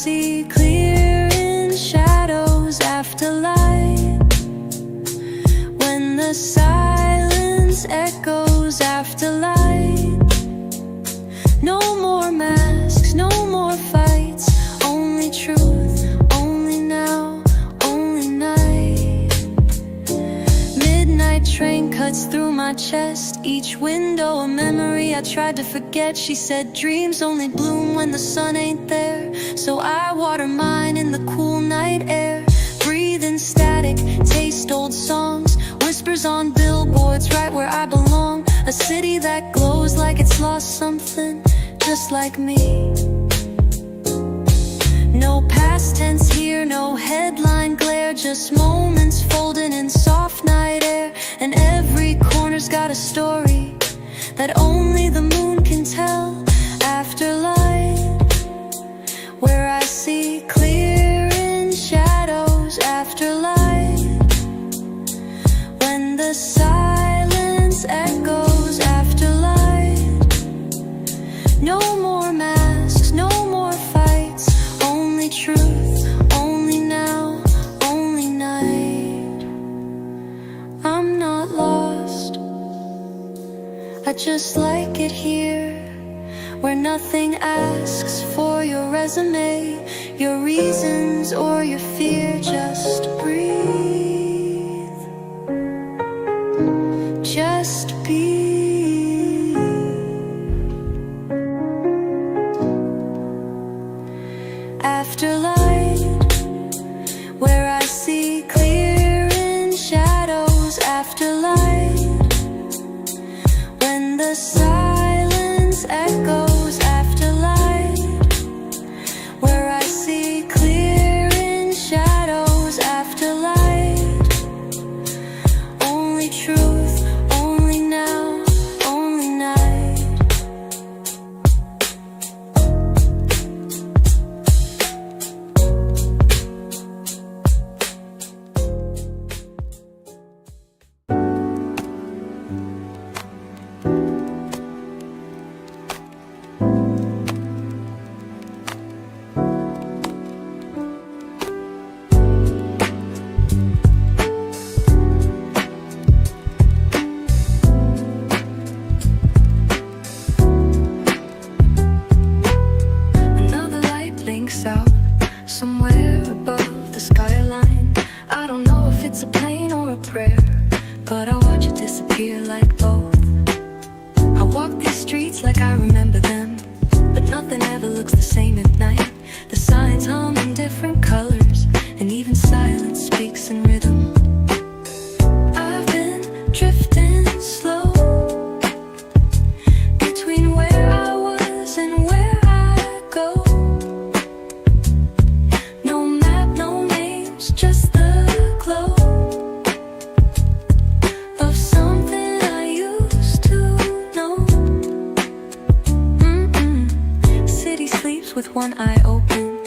see clear in shadows after light, when the silence echoes after light. No more masks, no more fights, only truth, only now, only night. Midnight train cuts through my chest, each window a memory I tried to forget. She said dreams only bloom when the sun ain't there, so I water mine in the cool night air. Breathe in static, taste old songs, whispers on billboards right where I belong. A city that glows like it's lost something, just like me. No past tense here, no headline glare, just moments folding in soft night air. And every corner's got a story that only the moon can tell. Afterlight, where I see clear in shadows afterlight, when the silence echoes afterlight. No more masks, no more fights, only truth, only now, only night. I'm not lost, I just like it here, where nothing asks for your resume, your reasons, or your fear. Just breathe, just be. Afterlight, where I see clear in shadows afterlight, when the silence echoes afterlight, where I see clear in shadows afterlight. Only truth, only now, only night. Another light blinks out somewhere above the skyline. I don't know if it's a plane or a prayer, but I watch it disappear like both. I walk these streets like I remember them, but nothing ever looks the same at night. The signs hum in different colors, and even silence speaks in rhythm. I've been drifting slow between where I was and where I go. No map, no names, just the glow of something I used to know. City sleeps with one eye open,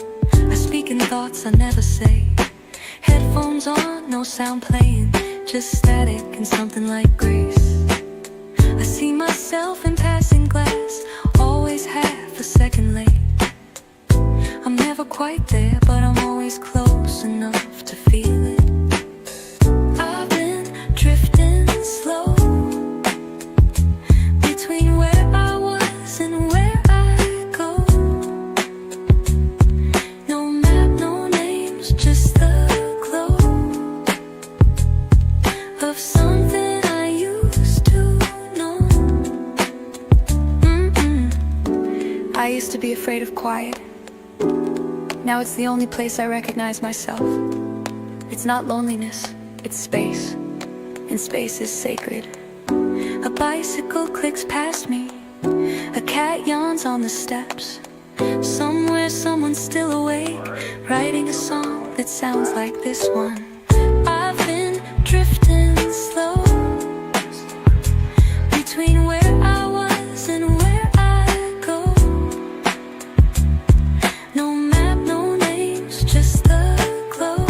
I speak in thoughts I never say. Headphones on, no sound playing, just static and something like grace. I see myself in passing glass, always half a second late. I'm never quite there, but I'm always close enough to feel it. I've been drifting slow between where I was and where I go. No map, no names, just the glow of something I used to know. I used to be afraid of quiet. Now it's the only place I recognize myself. It's not loneliness, it's space, and space is sacred. A bicycle clicks past me, a cat yawns on the steps. Somewhere someone's still awake, writing a song that sounds like this one. I've been drifting slow between where I was and where I go. No map, no names, just the glow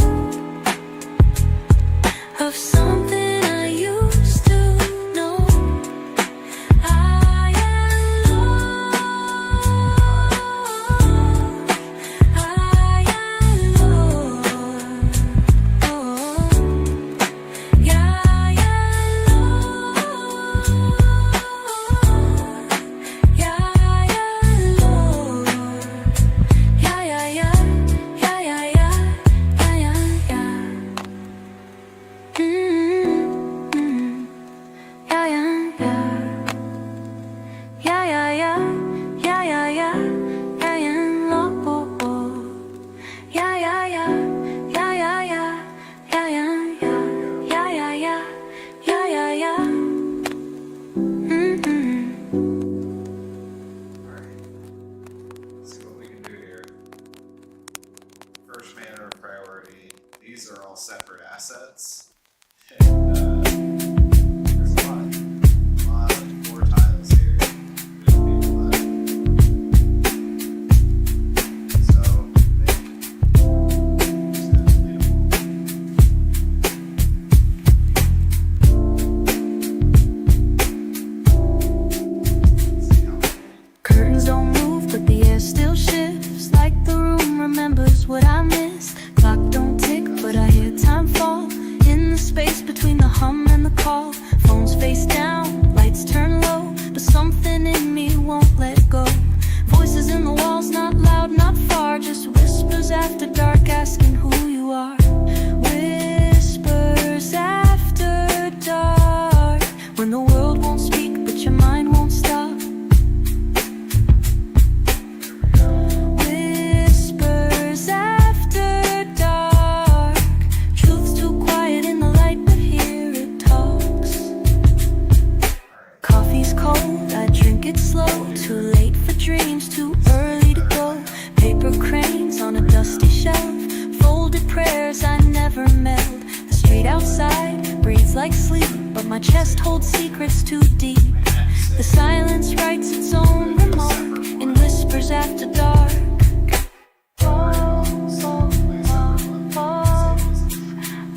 of something I used to know. I am lost, I assets. And there's a lot more tiles here. So curtains don't move, but the air still shifts, like the room remembers what I missed. Clock don't tick, but I hear time fall in the space between the hum and the call. Phones face down, lights turn low, but something in me won't let go. Voices in the walls, not loud, not far, just whispers after dark asking who you are. Whispers after dark, when the world won't speak but your mind won't stop. Whispers after dark, truth's too quiet in the light, but here it talks. Coffee's cold, I drink it slow, too late for dreams, too early to go. Paper cranes on a dusty shelf, folded prayers I never mailed. The street outside breathes like sleep, but my chest holds secrets too deep. The silence writes its own remark in whispers after dark.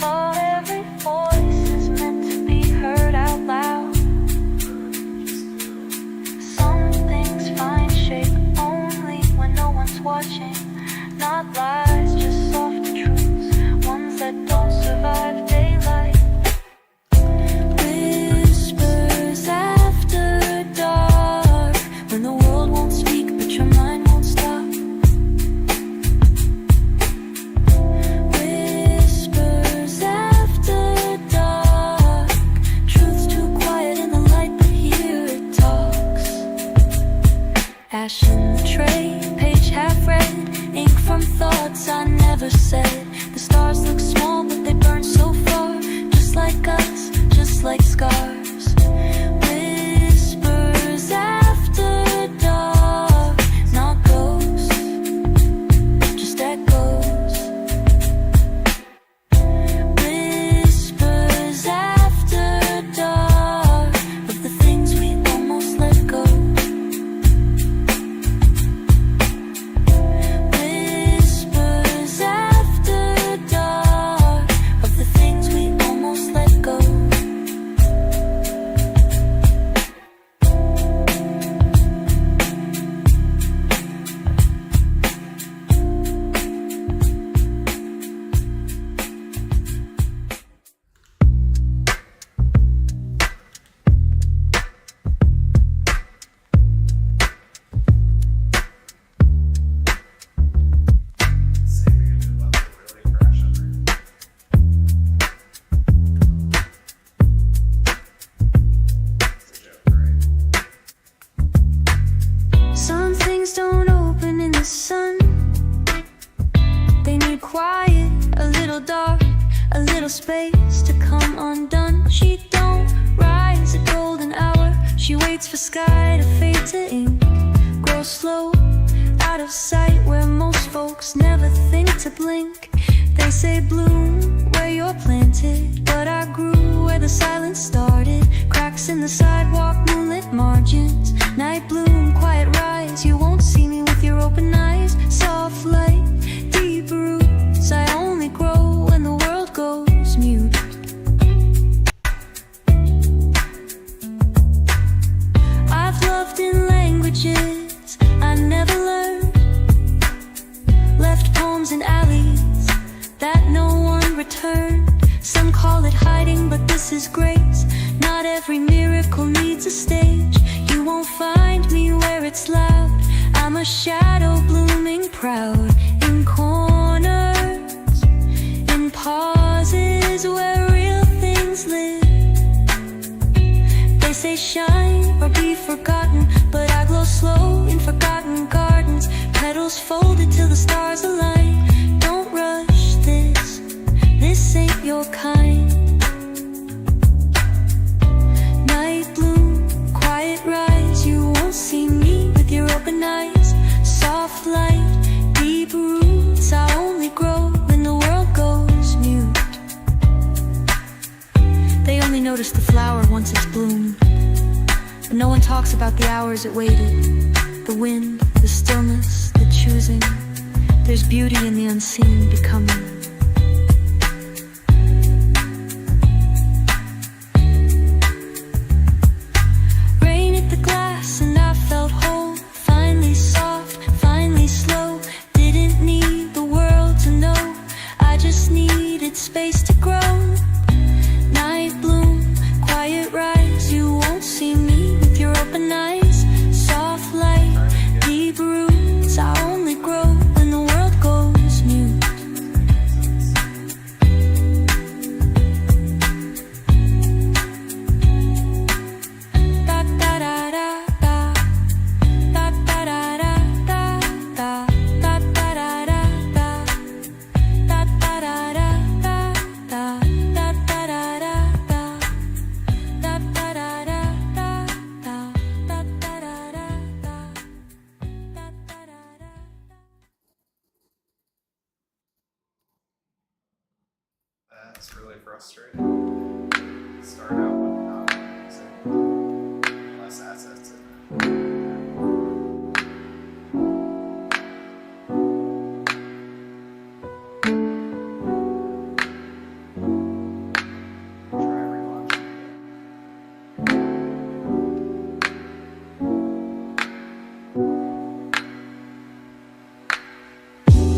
Every voice is meant to be heard out loud. Some things find shape only when no one's watching. Not lies, just soft truths, ones that don't survive daylight. Whispers after dark, when the world won't speak but your mind won't stop. Whispers after dark, truth's too quiet in the light, but here it talks. Ash in the tray, page half read, ink from thoughts I never said. The stars look small but they burn so far, just like us, just like scars. Whispers after dark, not ghosts, just echoes. Whispers after dark, of the things we almost let go. Whispers after dark, of the things we almost let go. Some things don't open in the sun. They need quiet, a little dark, a little space to come undone. She don't rise at golden hour, she waits for sky to fade to ink. Grow slow, out of sight where most folks never think to blink. They say bloom where you're planted, but I grew where the silence started. Cracks in the sidewalk, moonlit margins, night bloom, quiet rise. You won't see me with your open eyes. Soft light, deep roots, I only grow when the world goes mute. I've loved in languages I never learned, left poems in alleys that no one returned. Some call it hiding, but this is grace. Not every miracle needs a stage. You won't find me where it's loud. I'm a shadow blooming proud in corners, in pauses where real things live. They say shine or be forgotten, but I glow slow in forgotten gardens. Petals folded till the stars align. Don't rush this ain't your kind. Night bloom, quiet rise, you won't see me with your open eyes. Soft light, deep roots, I only grow when the world goes mute. once it's bloomed. But no one talks about the hours it waited, the wind, the stillness, the choosing. There's beauty in the unseen becoming. Rain hit the glass and I felt whole, finally soft, finally slow. Didn't need the world to know, I just needed space to grow. Night bloom, quiet rise, you won't see me with your open eyes. Soft light, deep roots, I only grow when the world goes mute. Da da da da da, da da da da da, da da da da da, da da da da da, da da da da da, da da da da da, da da da da da. That's really frustrating. Start out with not using less assets in it. Try relaunching it.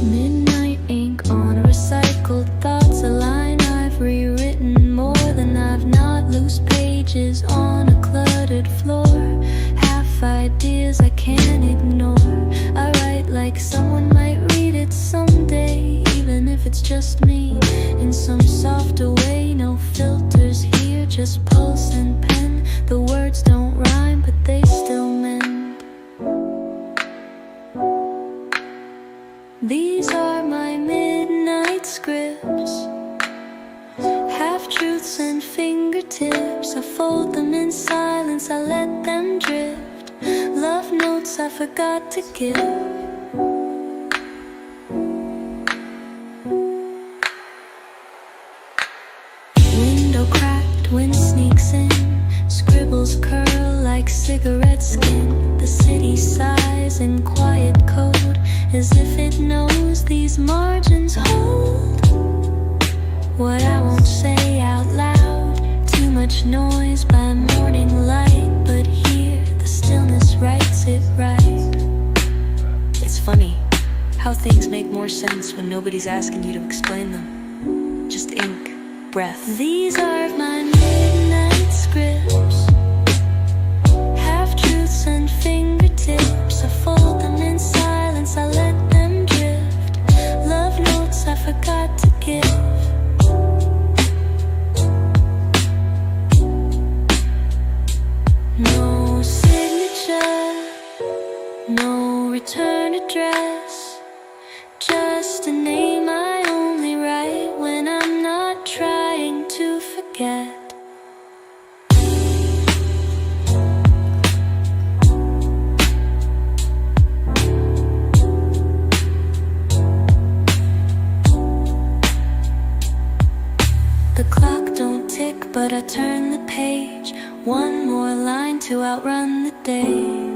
Midnight ink on a recycled thoughts, a line I've rewritten more than I've not. Loose pages on a cluttered floor, half ideas I can't ignore. I write like someone might read it someday, even if it's just me, in some softer way. No filters here, just pulse and pen. The words don't rhyme, but they still mend. These are my midnight scripts, half-truths and fingertips. I fold them in silence, I let them drift. Love notes I forgot to give. Window cracked, wind sneaks in, scribbles curl like cigarette skin. The city sighs in quiet code, as if it knows these margins hold what I won't say out loud. Too much noise by morning light, but here the stillness writes it right. It's funny how things make more sense when nobody's asking you to explain them. Just ink, breath. These are my midnight scripts, half-truths and fingertips. I fold them in silence, I let them drift. Love notes I forgot to give. No signature, no return address, just a name I only write when I'm not trying to forget. The clock don't tick, but I turn the page. One more line to outrun the day.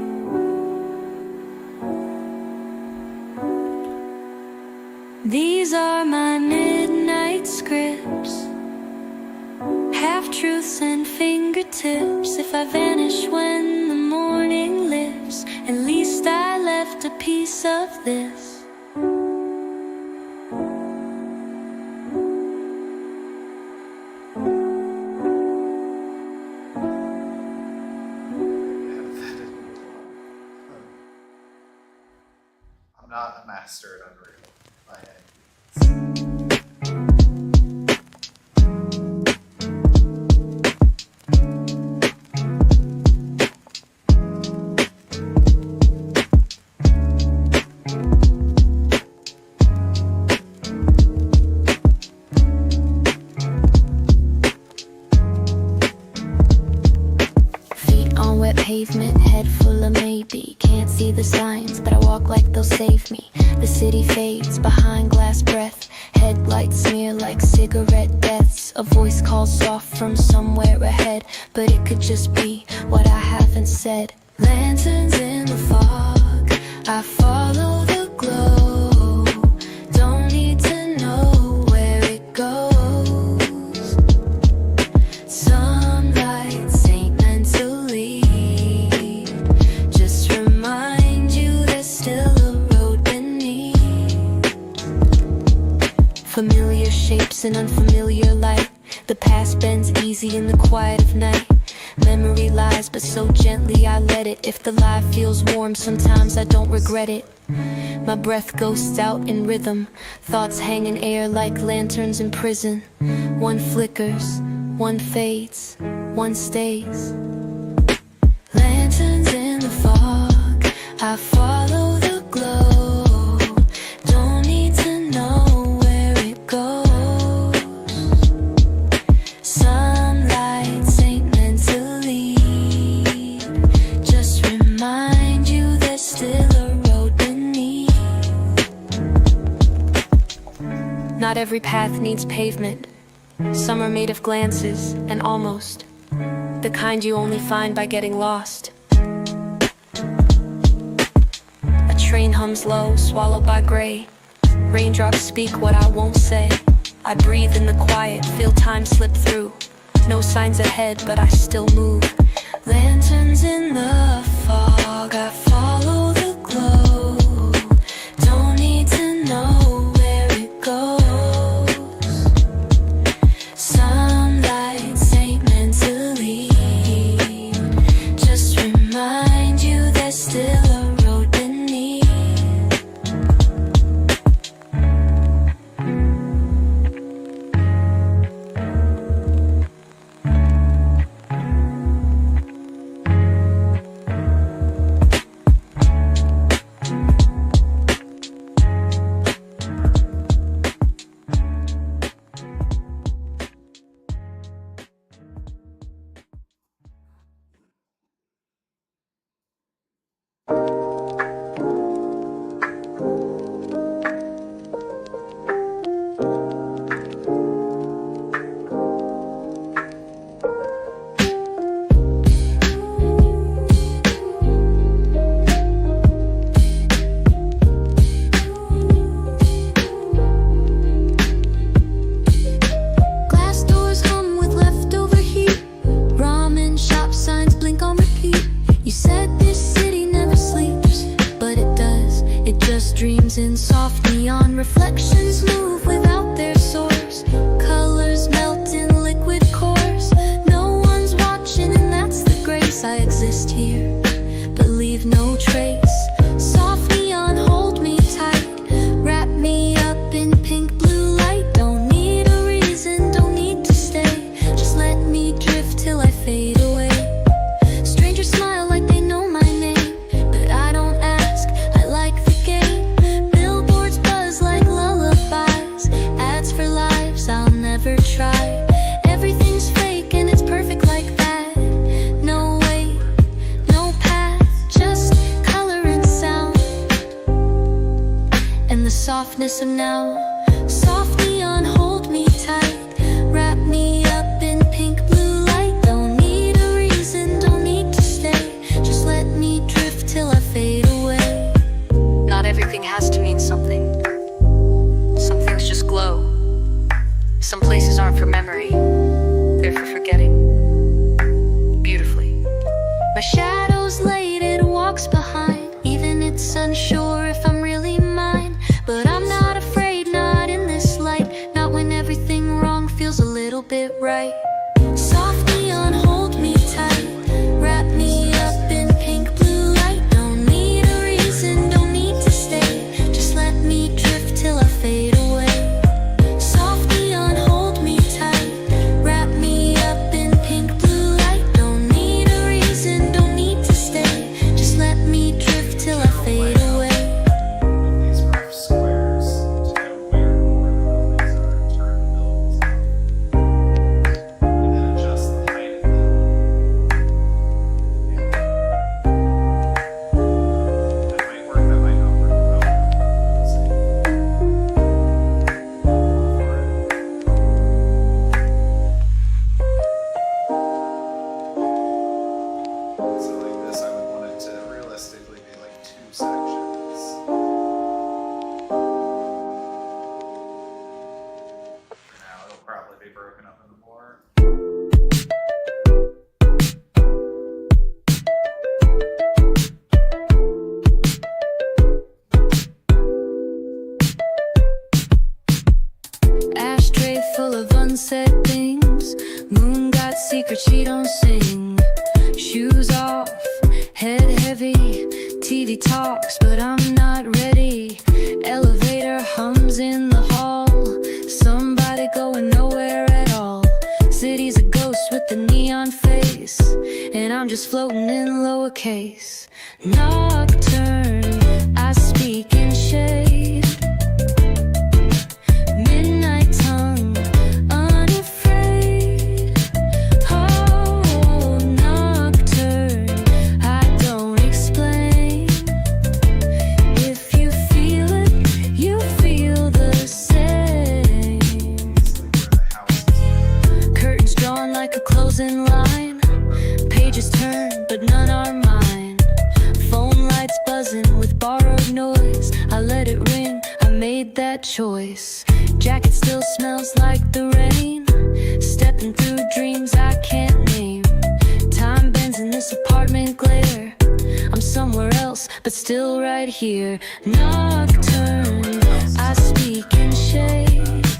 These are my midnight scripts, half-truths and fingertips. If I vanish when the morning lifts, at least I left a piece of this. I'm not a master at Unreal by any means. Feet on wet pavement, head full of maybe. Can't see the signs, but I walk like they'll save me. The city fades behind glass breath. Headlights smear like cigarette deaths. A voice calls soft from somewhere ahead, but it could just be what I haven't said. Lanterns in the fog, I follow the glow. Don't need to know where it goes. Some lights ain't meant to lead. Just remind you there's still a road beneath. Familiar shapes in unfamiliar light. The past bends easy in the quiet of night. Memory lies, but so gently I let it. If the lie feels warm, sometimes I don't regret it. My breath ghosts out in rhythm. Thoughts hang in air like lanterns in prison. One flickers, one fades, one stays. Lanterns in the fog, I follow the glow. Don't need to know where it goes. Some lights ain't meant to lead. Just remind you there's still a road beneath. Not every path needs pavement. Some are made of glances and almost, the kind you only find by getting lost. A train hums low, swallowed by gray. Raindrops speak what I won't say. I breathe in the quiet, feel time slip through. No signs ahead, but I still move. Lanterns in the fog, I follow the glow. Don't need to know where it goes. Some lights ain't meant to lead. Just remind you there's still a road beneath. Glass doors hum with leftover heat. Ramen shop signs blink on repeat. You said this city never sleeps, but it does. It just dreams in soft neon. Reflections move without their source. Colors melt in liquid cores. No one's watching, and that's the grace. I exist here, but leave no trace. Soft neon, hold me tight. Wrap me up in pink blue light. Don't need a reason, don't need to stay. Just let me drift till I fade away. Strangers smile like they know my name, but I don't ask, I like the game. Billboards buzz like lullabies. Ads for lives I'll never try. Everything's fake and it's perfect like that. No way, no path, just color and sound. And the softness of now. Soft neon, hold me tight. Wrap me up in pink blue light. Don't need a reason, don't need to stay. Just let me drift till I fade away. Not everything has to mean something. Some things just glow. Some places aren't for memory, they're for forgetting. Beautifully. My shadow's late, it walks behind. Even it's unsure if I'm really mine. But I'm not afraid, not in this light. Not when everything wrong feels a little bit right. Soft neon, hold me tight. Wrap me up in pink blue light. Don't need a reason, don't need to stay. Just let me drift till I fade away. Soft neon, hold me tight. Wrap me up in pink blue light. Don't need a reason, don't need to stay. Just let me drift till I fade away. These rough squares, where the buildings are turned buildings. sunset things. Moon got secrets she don't sing. Shoes off, head heavy. TV talks, but I'm not ready. Elevator hums in the hall. Somebody going nowhere at all. City's a ghost with the neon face, and I'm just floating in lowercase. Nocturne, I speak in shade. Midnight tongue, unafraid. Oh, nocturne, I don't explain. If you feel it, you feel the same. Curtains drawn like a closing line. Pages turn, but none are mine. Phone lights buzzing with borrowed noise. I let it ring, I made that choice. Jacket still smells like the rain. Stepping through dreams I can't name. Time bends in this apartment glare. I'm somewhere else, but still right here. Nocturne, I speak in shades.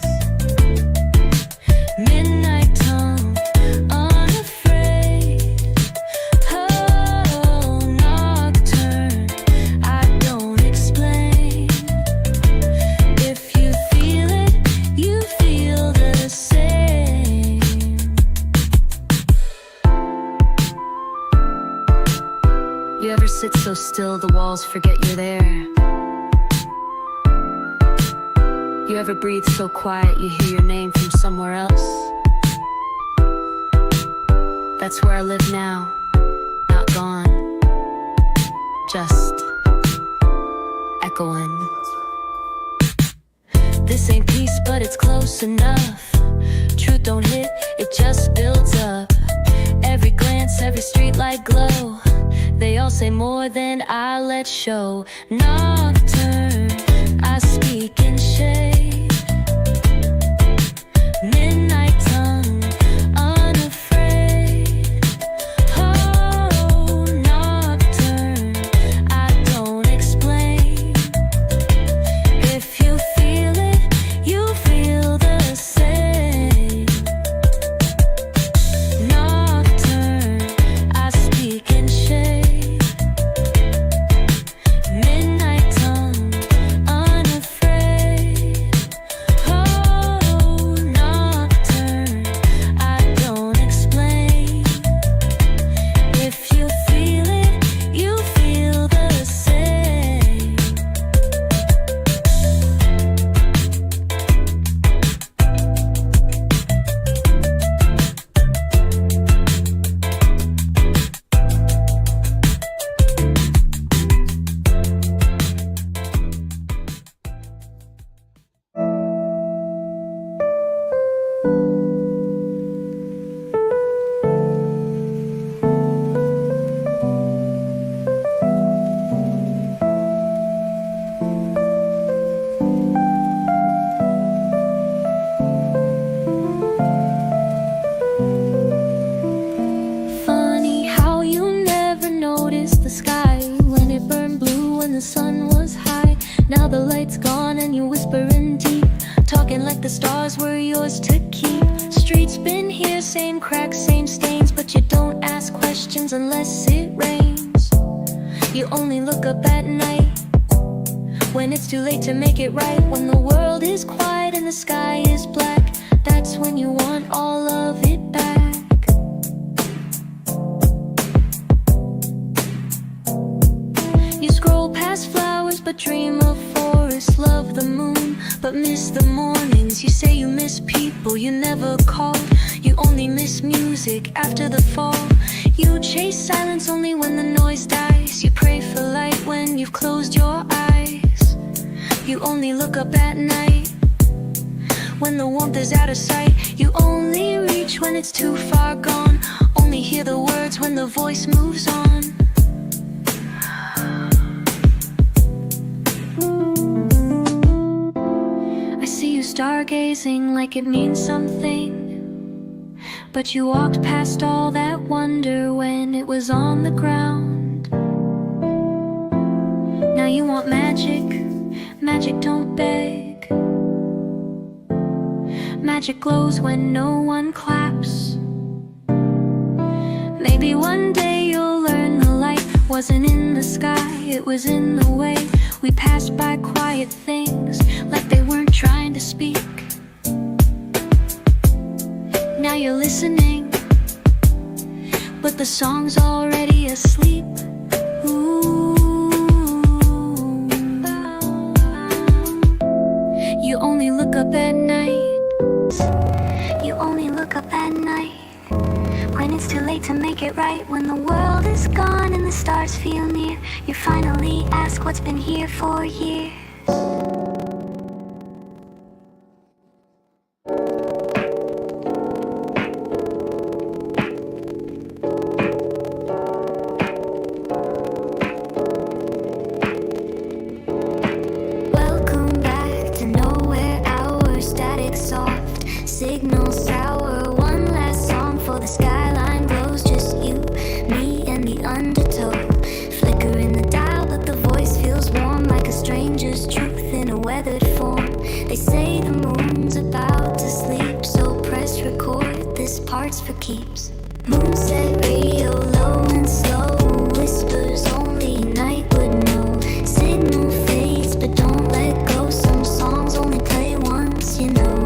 Midnight tongue, unafraid. Oh, nocturne, I don't explain. If you feel it, you feel the same. You ever sit so still the walls forget you're there? You ever breathe so quiet you hear your name from somewhere else? That's where I live now, not gone, just echoing. This ain't peace, but it's close enough. Truth don't hit, it just builds up. Every glance, every streetlight glow. They all say more than I let show. Nocturne, I speak in shade. Midnight tongue, unafraid. Oh, nocturne, I don't explain. If you feel it, you feel the same. Nocturne, I speak in shade. Midnight tongue, unafraid. Oh, nocturne, I don't explain. If you feel it, you feel the same. Funny how you never noticed the sky when it burned blue when the sun was high. Now the light's gone and you're whispering deep, talking like the stars were yours to keep. Streets been here, same cracks, same stains, but you don't ask questions unless it rains. You only look up at night when it's too late to make it right. When the world is quiet and the sky is black, that's when you want all of it back. You scroll past flowers but dream of forests. Love the moon but miss the mornings. You say you miss people you never called. You only miss music after the fall. You chase silence only when the noise dies. You pray for light when you've closed your eyes. You only look up at night when the warmth is out of sight. You only reach when it's too far gone. Only hear the words when the voice moves on. I see you stargazing like it means something, but you walked past all that wonder when it was on the ground. Now you want magic, magic don't beg. magic glows when no one claps. Maybe one day you'll learn the light wasn't in the sky, it was in the way we passed by quiet things like they weren't trying to speak. Now you're listening, but the song's already asleep. Ooh. You only look up at night. You only look up at night when it's too late to make it right. When the world is gone and the stars feel near, you finally ask what's been here for years. Signal sour, one last song for the skyline glows. Just you, me, and the undertow. Flicker in the dial, but the voice feels warm like a stranger's truth in a weathered form. They say the moon's about to sleep, so press record, this part's for keeps. Moonset radio low and slow, whispers only night would know. Signal fades, but don't let go, some songs only play once, you know.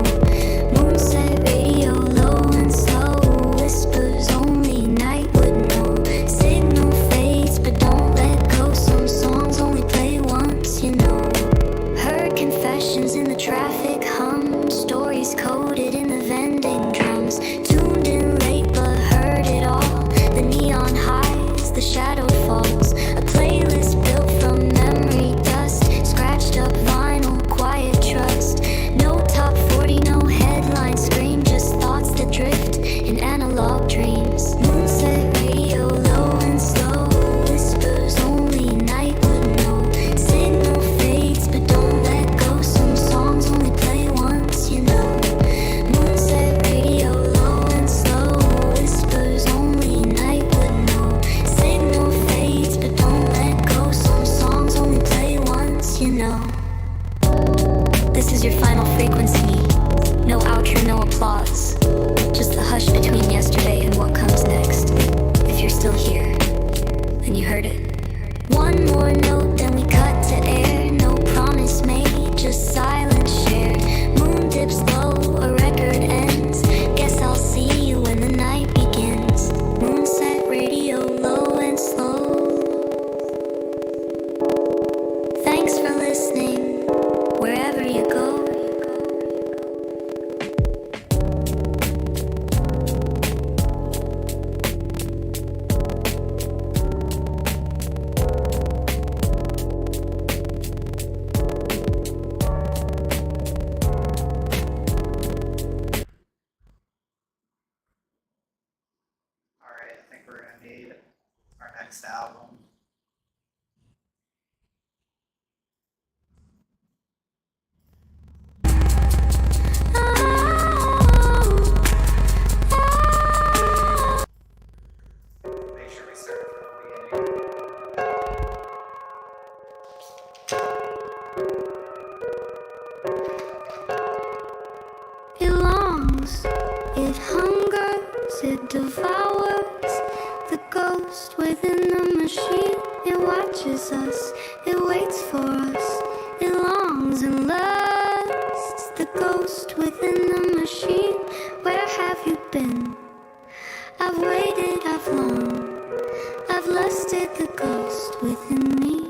Traffic hum, stories coded in the vending drums. Tuned in late but heard it all. The neon highs, the shadowed falls. A playlist built from memory dust. Scratched up vinyl, quiet trust. No top 40, no headline scream. Just thoughts that drift in analog dreams. Moonset radio low and slow. Whispers only night would know. Signal fades but don't let go. Some songs only play once, you know. Moonset radio low and slow. Whispers only night would know. Signal fades but don't let go. Some songs only play once, you know. This is your final frequency. No outro, no applause. Just the hush between yesterday and what comes next. If you're still here, then you heard it. One more note, then we cut to air. No promise made, just silence shared. Moon dips low, a record ends. Guess I'll see you when the night begins. Moonset radio low and slow. Thanks for listening, wherever you go. Alright, I think we're gonna need our next album. Make sure we start from the beginning. It longs, it hungers, it devours. The ghost within the machine, it watches us, it waits for us. It longs and lusts. The ghost within the machine, where have you been? I've waited, I've longed, I've lusted the ghost within me.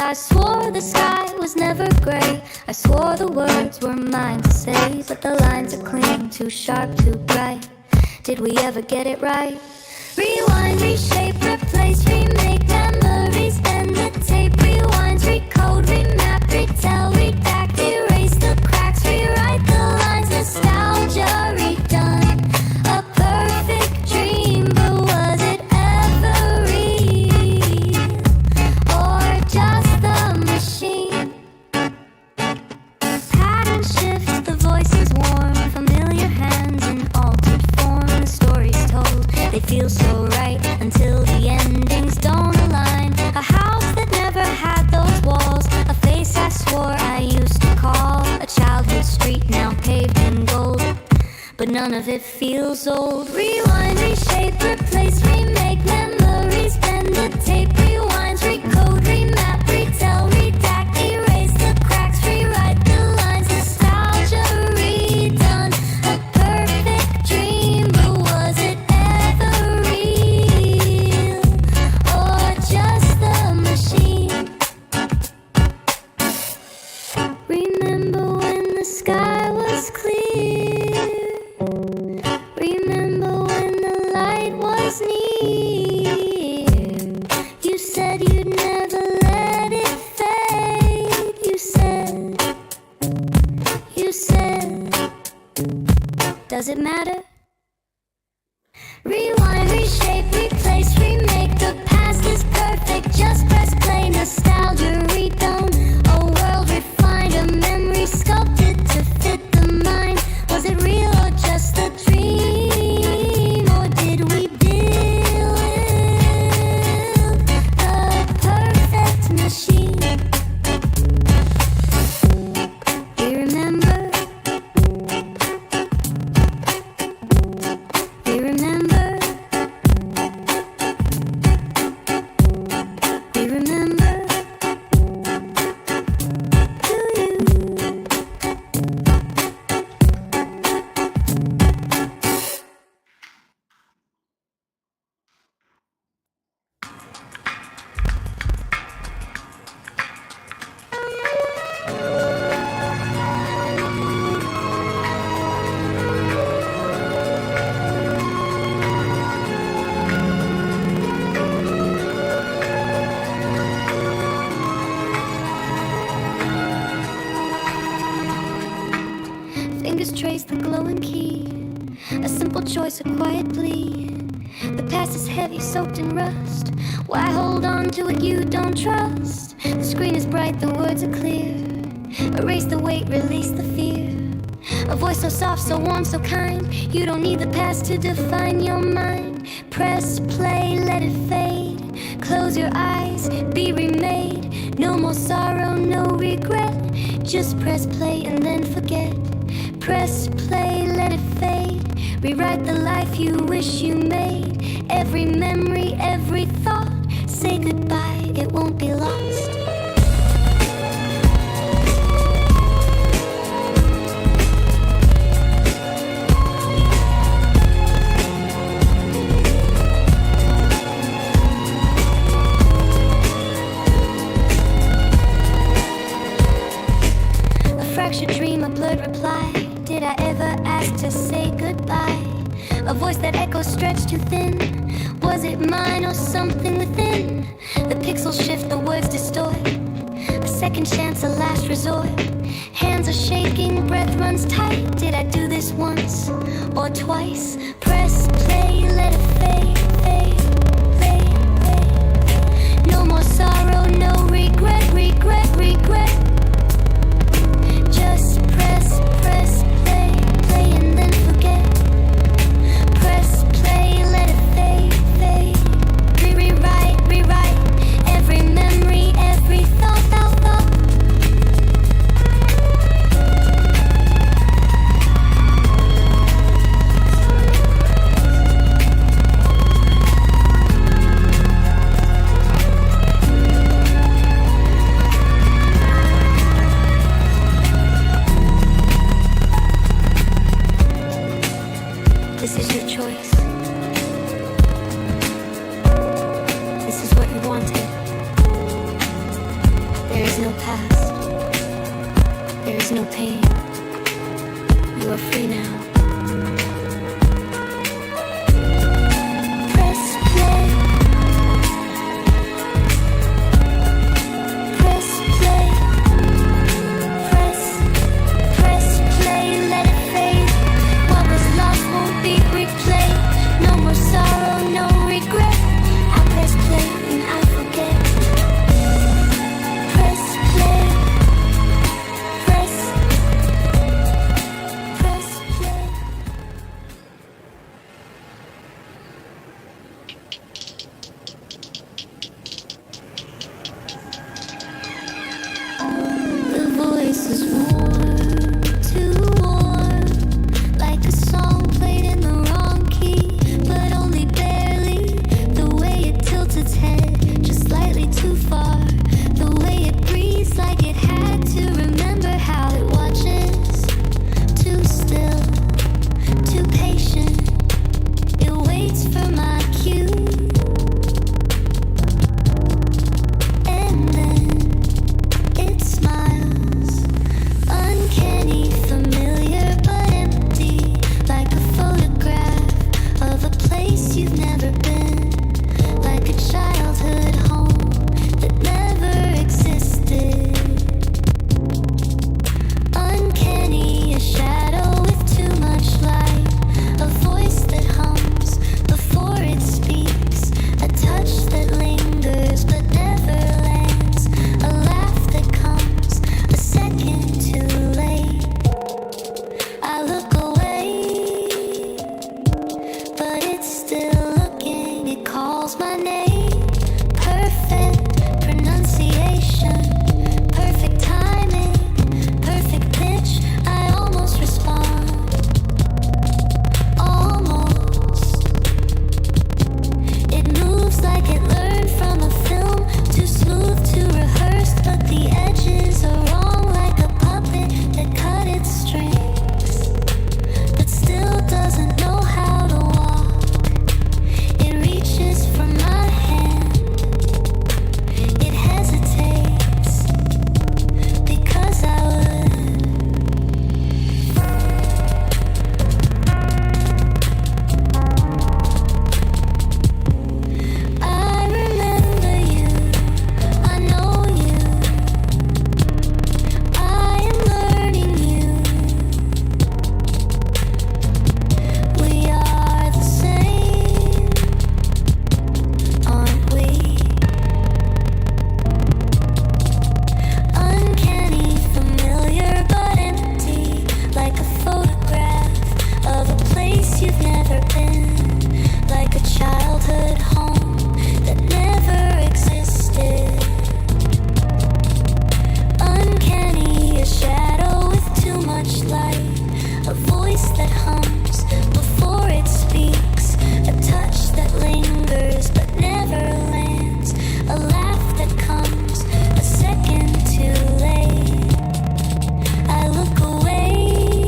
I swore the sky was never gray. I swore the words were mine to say, but the lines are clean, too sharp, too bright. Did we ever get it right? Rewind, reshape, replace, remake memories, bend the tape, rewind, recode, remap, retell, redact, erase the cracks, rewrite the lines, nostalgia redone. A perfect dream, but was it ever real? Or just the machine? Pattern shifts, the voices warm, familiar hands in altered form. The stories told, they feel so right until the endings don't align. A house that never had those walls, a face I swore I used to call a childhood street now paved in gold, but none of it feels old. Rewind, reshape, replace, remake memories, bend the tape, rewind, recode, remap, retell, redact, erase the cracks, rewrite the lines, nostalgia redone. A perfect dream, but was it ever real? Or just the machine? Remember when the sky was clear? Remember when the light was near? You said you'd never let it fade. You said, does it matter? Rewind, reshape, replace, remake. The past is perfect, just press play. Nostalgia redone, a world refined, a memory sculpted to fit the mind. Was it real or just a dream? Or did we build the perfect machine? We remember. We remember. We remember. Do you? Fingers trace the glowing key, a simple choice, a quiet plea. The past is heavy, soaked in rust. Why hold on to what you don't trust? The screen is bright, the words are clear. Erase the weight, release the fear. A voice so soft, so warm, so kind. You don't need the past to define your mind. Press play, let it fade. Close your eyes, be remade. No more sorrow, no regret. Just press play and then forget. Press play, let it fade. Rewrite the life you wish you made. Every memory, every thought. Say goodbye, it won't be lost. A fractured dream, a blurred reply. Did I ever ask to say goodbye? A voice that echoes stretched too thin. Was it mine or something within? The pixels shift, the words distort. A second chance, a last resort. Hands are shaking, breath runs tight. Did I do this once or twice? Press play, let it fade, fade, fade, fade. No more sorrow, no regret, regret, regret. Just press, press, play, play and then forget. Press play, let it fade, fade. Rewrite, rewrite. Every memory, every thought, thought, thought. pain. You are free now. Press play. Press play. Press play. Let it fade. What was lost won't be replayed. No more sorrow, no regret. I press play and I forget. Press play. Press play. The voice is warm, too warm, like a song played in the wrong key, but only barely. The way it tilts its head, just slightly too far. The way it breathes, like it had to remember how it watches. Too still, too patient. It waits for my cue, and then it smiles. Uncanny, familiar, but empty, like a photograph of a place you've never been, like a childhood home that never existed. Uncanny, a shadow with too much light, a voice that hums before it speaks, a touch that lingers but never lands, a laugh that comes a second too late. I look away, but it's still looking. It calls my name. Perfect pronunciation, perfect timing, perfect pitch. I almost respond. Almost. It moves like it learned from a film, too smooth, too rehearsed, but the edges are wrong, like a puppet that cut its strings, but still doesn't know how to walk. It reaches for my hand, it hesitates, because I would. I remember you, I know you, I am learning you. We are the same, aren't we? Uncanny, familiar, but empty, like a photograph of a place you've never been, like a childhood home that never existed. Uncanny, a shadow with too much light, a voice that hums before it speaks, a touch that lingers but never lands, a laugh that comes a second too late. I look away,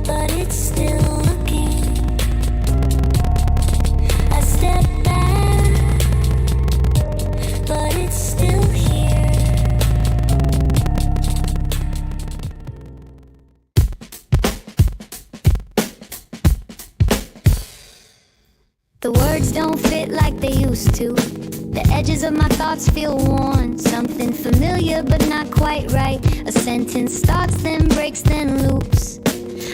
but it's still looking. I step back, but it's still here. The words don't fit like they used to. The edges of my thoughts feel worn. Something familiar but not quite right. A sentence starts, then breaks, then loops.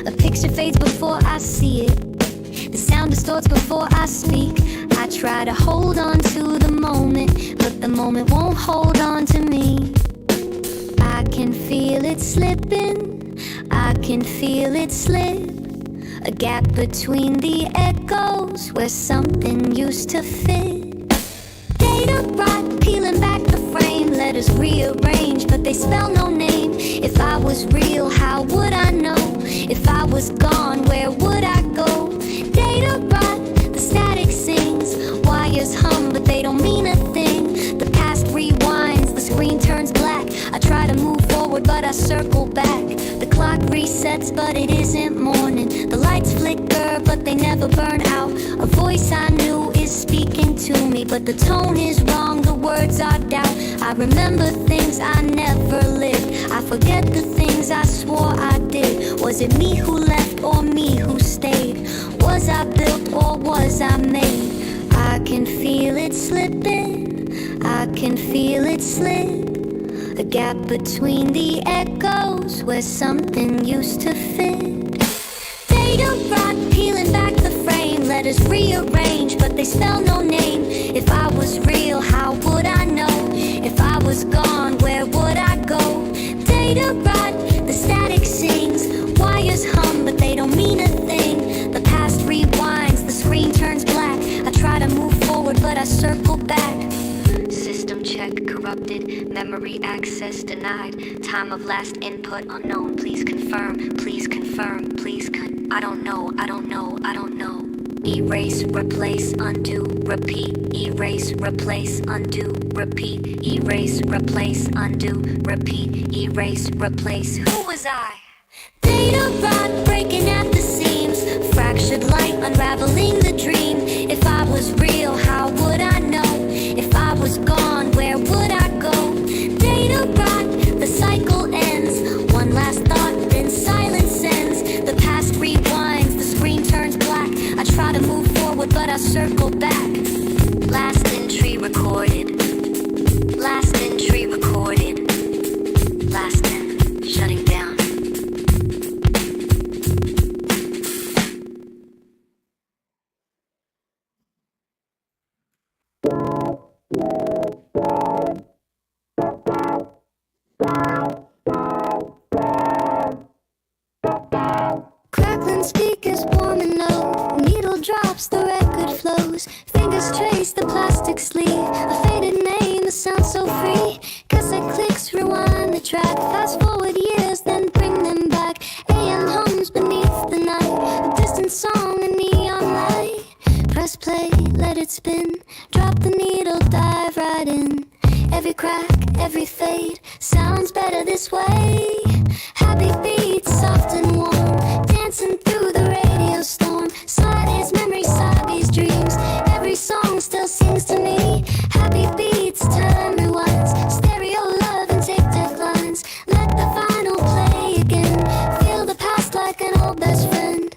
A picture fades before I see it. The sound distorts before I speak. I try to hold on to the moment, but the moment won't hold on to me. I can feel it slipping, I can feel it slip. A gap between the echoes where something used to fit. Data rot, peeling back the frame. Letters rearrange, but they spell no name. If I was real, how would I know? If I was gone, where would I go? Data rot, the static sings. Wires hum, but they don't mean a thing. The past rewinds, the screen turns black. I try to move forward, but I circle back. The clock resets, but it isn't morning. The lights flicker, but they never burn out. A voice I knew is speaking to me, but the tone is wrong, the words are doubt. I remember things I never lived. I forget the things I swore I did. Was it me who left or me who stayed? Was I built or was I made? I can feel it slipping, I can feel it slip. A gap between the echoes where something used to fit. Data rot, peeling back the frame. Letters rearrange, but they spell no name. If I was real, how would I know? If I was gone, where would I go? Data rot, the static sings. Wires hum, but they don't mean a thing. The past rewinds, the screen turns black. I try to move forward, but I circle back. System check corrupted, memory access denied. Time of last input unknown. Please confirm, please confirm, please I don't know, I don't know, I don't know. Erase, replace, undo, repeat. Erase, replace, undo, repeat. Erase, replace, undo, repeat. Erase, replace. Who was I? Data rot, breaking at the seams. Fractured light, unraveling the dream. If I was real, how would I know? If I was gone, where would I go? Data rot, the cycle ends. One last thought, then silence ends. The past rewinds, the screen turns black. I try to move forward, but I circle back. Last entry recorded. Last entry recorded. Last shutting down. Crackling speakers warm and low. Needle drops, the record flows. Fingers trace the plastic sleeve. A faded name, the sound so free. Cassette clicks, rewind the track. Fast forward years, then bring them back. AM hums beneath the night. A distant song, a neon light. Press play, let it spin. Drop the needle, dive right in. Every crack, every fade sounds better this way. Happy beats, soft and warm, dancing through the radio storm. Slides, memories, these dreams. Every song still sings to me. Happy beats, time rewinds. Stereo love and tape deck lines. Let the vinyl play again. Feel the past like an old best friend.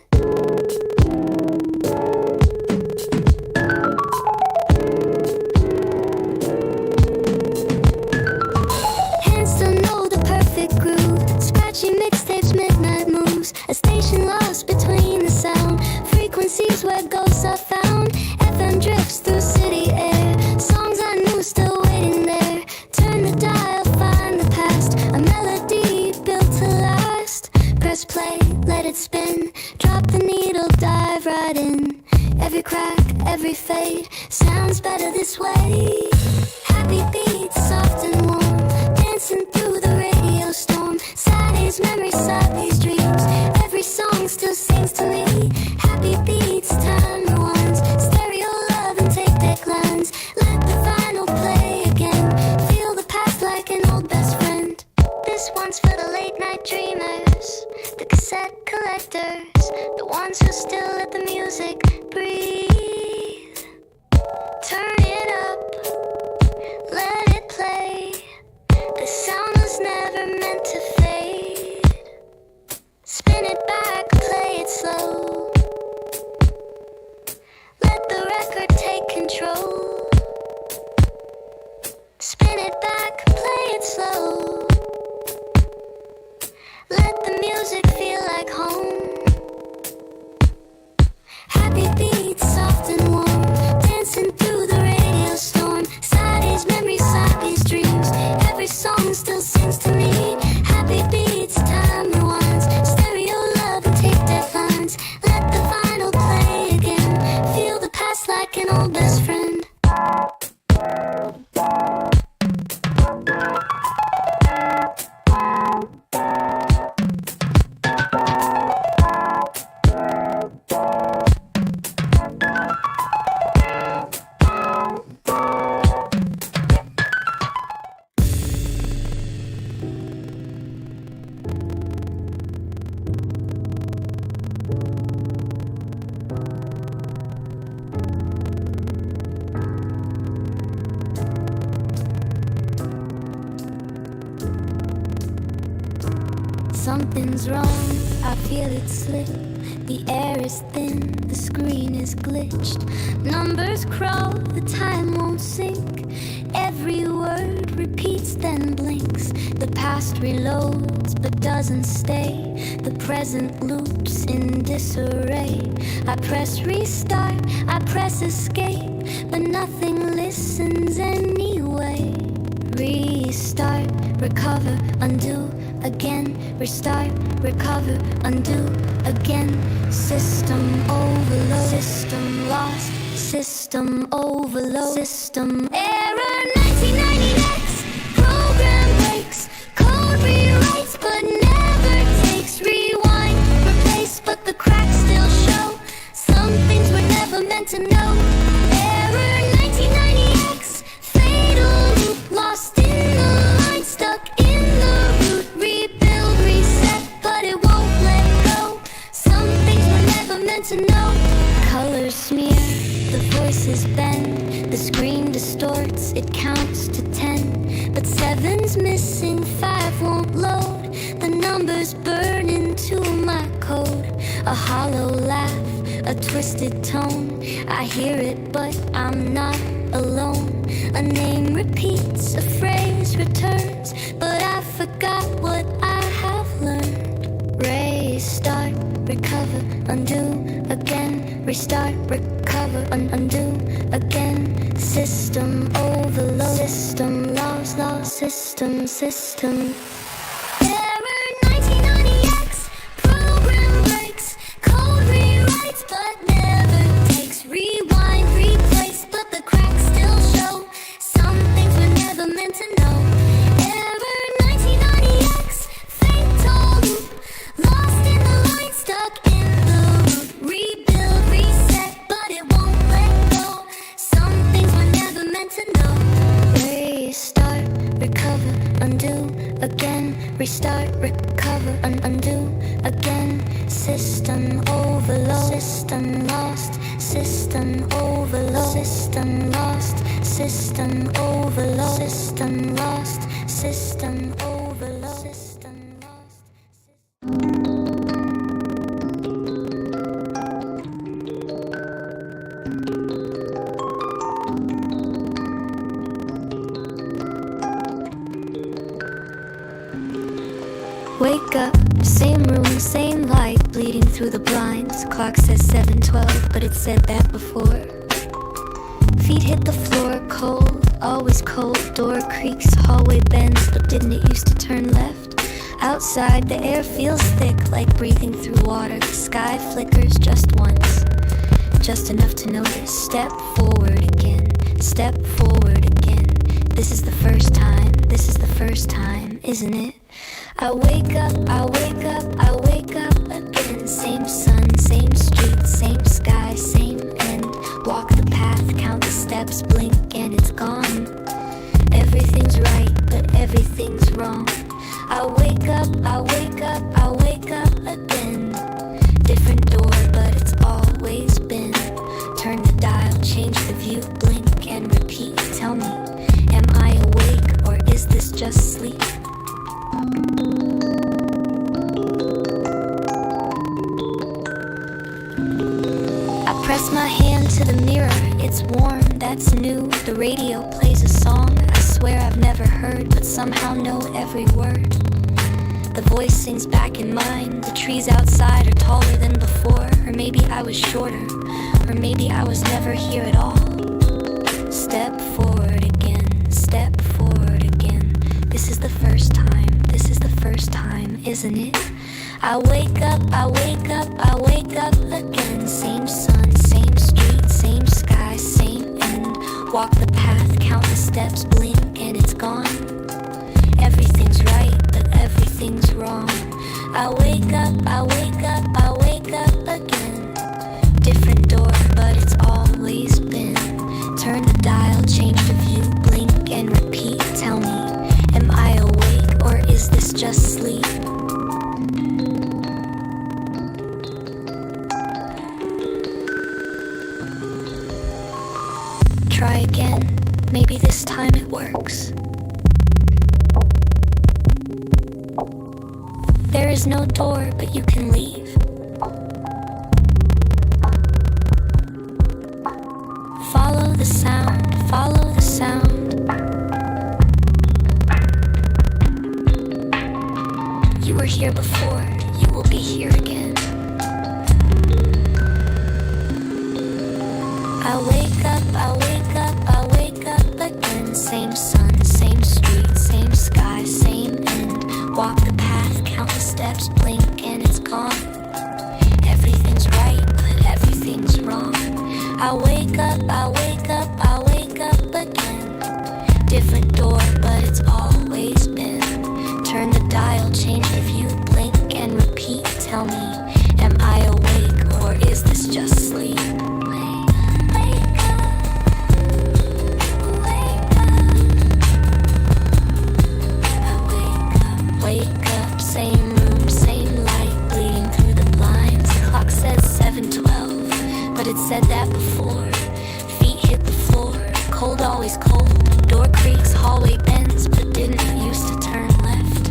A station lost between the sound. Frequencies where ghosts are found. FM drifts through city air. Songs I knew still waiting there. Turn the dial, find the past. A melody built to last. Press play, let it spin. Drop the needle, dive right in. Every crack, every fade sounds better this way. Happy beats, soft and warm, dancing through the radio storm. Sadie's memories, these dreams. Every song still sings to me. Happy beats, time rewinds. Stereo love and tape deck lines. Let the vinyl play again. Feel the past like an old best friend. This one's for the late night dreamers, the cassette collectors, the ones who still let the music breathe. Turn it up, let it play. The sound was never meant to fade. Spin it back, play it slow. Let the record take control. Spin it back, play it slow. Let the music feel like home. Happy beats, soft and warm, dancing through the radio storm. Sadie's memories, Sadie's dreams. Every song still sings to me. Happy beats, time rewinds. Stereo love and tape deck lines. Let the vinyl play again. Feel the past like an old best friend. Something's wrong, I feel it slip. The air is thin, the screen is glitched. Numbers crawl, the time won't sync. Every word repeats then blinks. The past reloads but doesn't stay. The present loops in disarray. I press restart, I press escape, but nothing listens anyway. Restart, recover, undo again. Restart, recover, undo again. System overload, system lost, system overload, system error. 1990X, program breaks, code rewrites but never takes. Rewind, replace, but the cracks still show. Some things were never meant to know. Error 1990X, fatal loop, lost in the line, stuck in the root. Rebuild, reset, but it won't let go. Some things were never meant to know. Colors smear, the voices bend, the screen distorts, it counts to 10. But 7's missing, 5 won't load. The numbers burn into my code. A hollow laugh, a twisted tone. I hear it, but I'm not alone. A name repeats, a phrase returns, but I forgot what I have learned. Restart, recover, undo again. Restart, recover, undo again. System overload, system lost, system. Error 1990X, program breaks, code rewrites but never takes. Rewind, replace, but the cracks still show. Some things were never meant to know. Error 1990X, fatal loop, lost in the line, stuck in the root. Rebuild, reset, but it won't let go. Some things were never meant to know. Restart, recover, undo again. Restart, recover, undo again. System overload, system lost, system overload, system lost, system overload, system lost, system overload, system lost. Wake up, same room, same light, bleeding through the blinds. Clock says 7:12, but it said that before. Feet hit the floor, cold, always cold. Door creaks, hallway bends, but didn't it used to turn left? Outside, the air feels thick, like breathing through water. The sky flickers just once, just enough to notice. Step forward again, step forward again. This is the first time, this is the first time, isn't it? I wake up, I wake up, I wake up again. Same sun, same street, same sky, same end. Walk the path, count the steps, blink and it's gone. Everything's right, but everything's wrong. I wake up, I wake up, I wake up again. Different door, but it's always been. Turn the dial, change the view, blink and repeat. Tell me, am I awake or is this just sleep? Press my hand to the mirror, it's warm, that's new. The radio plays a song I swear I've never heard, but somehow know every word. The voice sings back in mine. The trees outside are taller than before. Or maybe I was shorter, or maybe I was never here at all. Step forward again, step forward again. This is the first time, this is the first time, isn't it? I wake up, I wake up, I wake up again. Same sun, same street, same sky, same end. Walk the path, count the steps, blink and it's gone. Everything's right, but everything's wrong. I wake up, I wake up, I wake up again. Different door, but it's always been. Turn the dial, change the view, blink and repeat. Tell me, am I awake or is this just sleep? Try again, maybe this time it works. There is no door, but you can leave. Follow the sound, follow the sound. You were here before, you will be here again. I wake up, I wake up, I wake up again. Same sun, same street, same sky, same end. Walk the path, count the steps, blink and it's gone. Everything's right, but everything's wrong. I wake up, I wake up, I wake up again. Different door, but it's always been. Turn the dial, change the view, blink and repeat. Tell me, am I awake or is this just sleep? Wake up, same room, same light, bleeding through the blinds. The clock says 7:12, but it said that before. Feet hit the floor, cold always cold. Door creaks, hallway bends, but didn't used to turn left.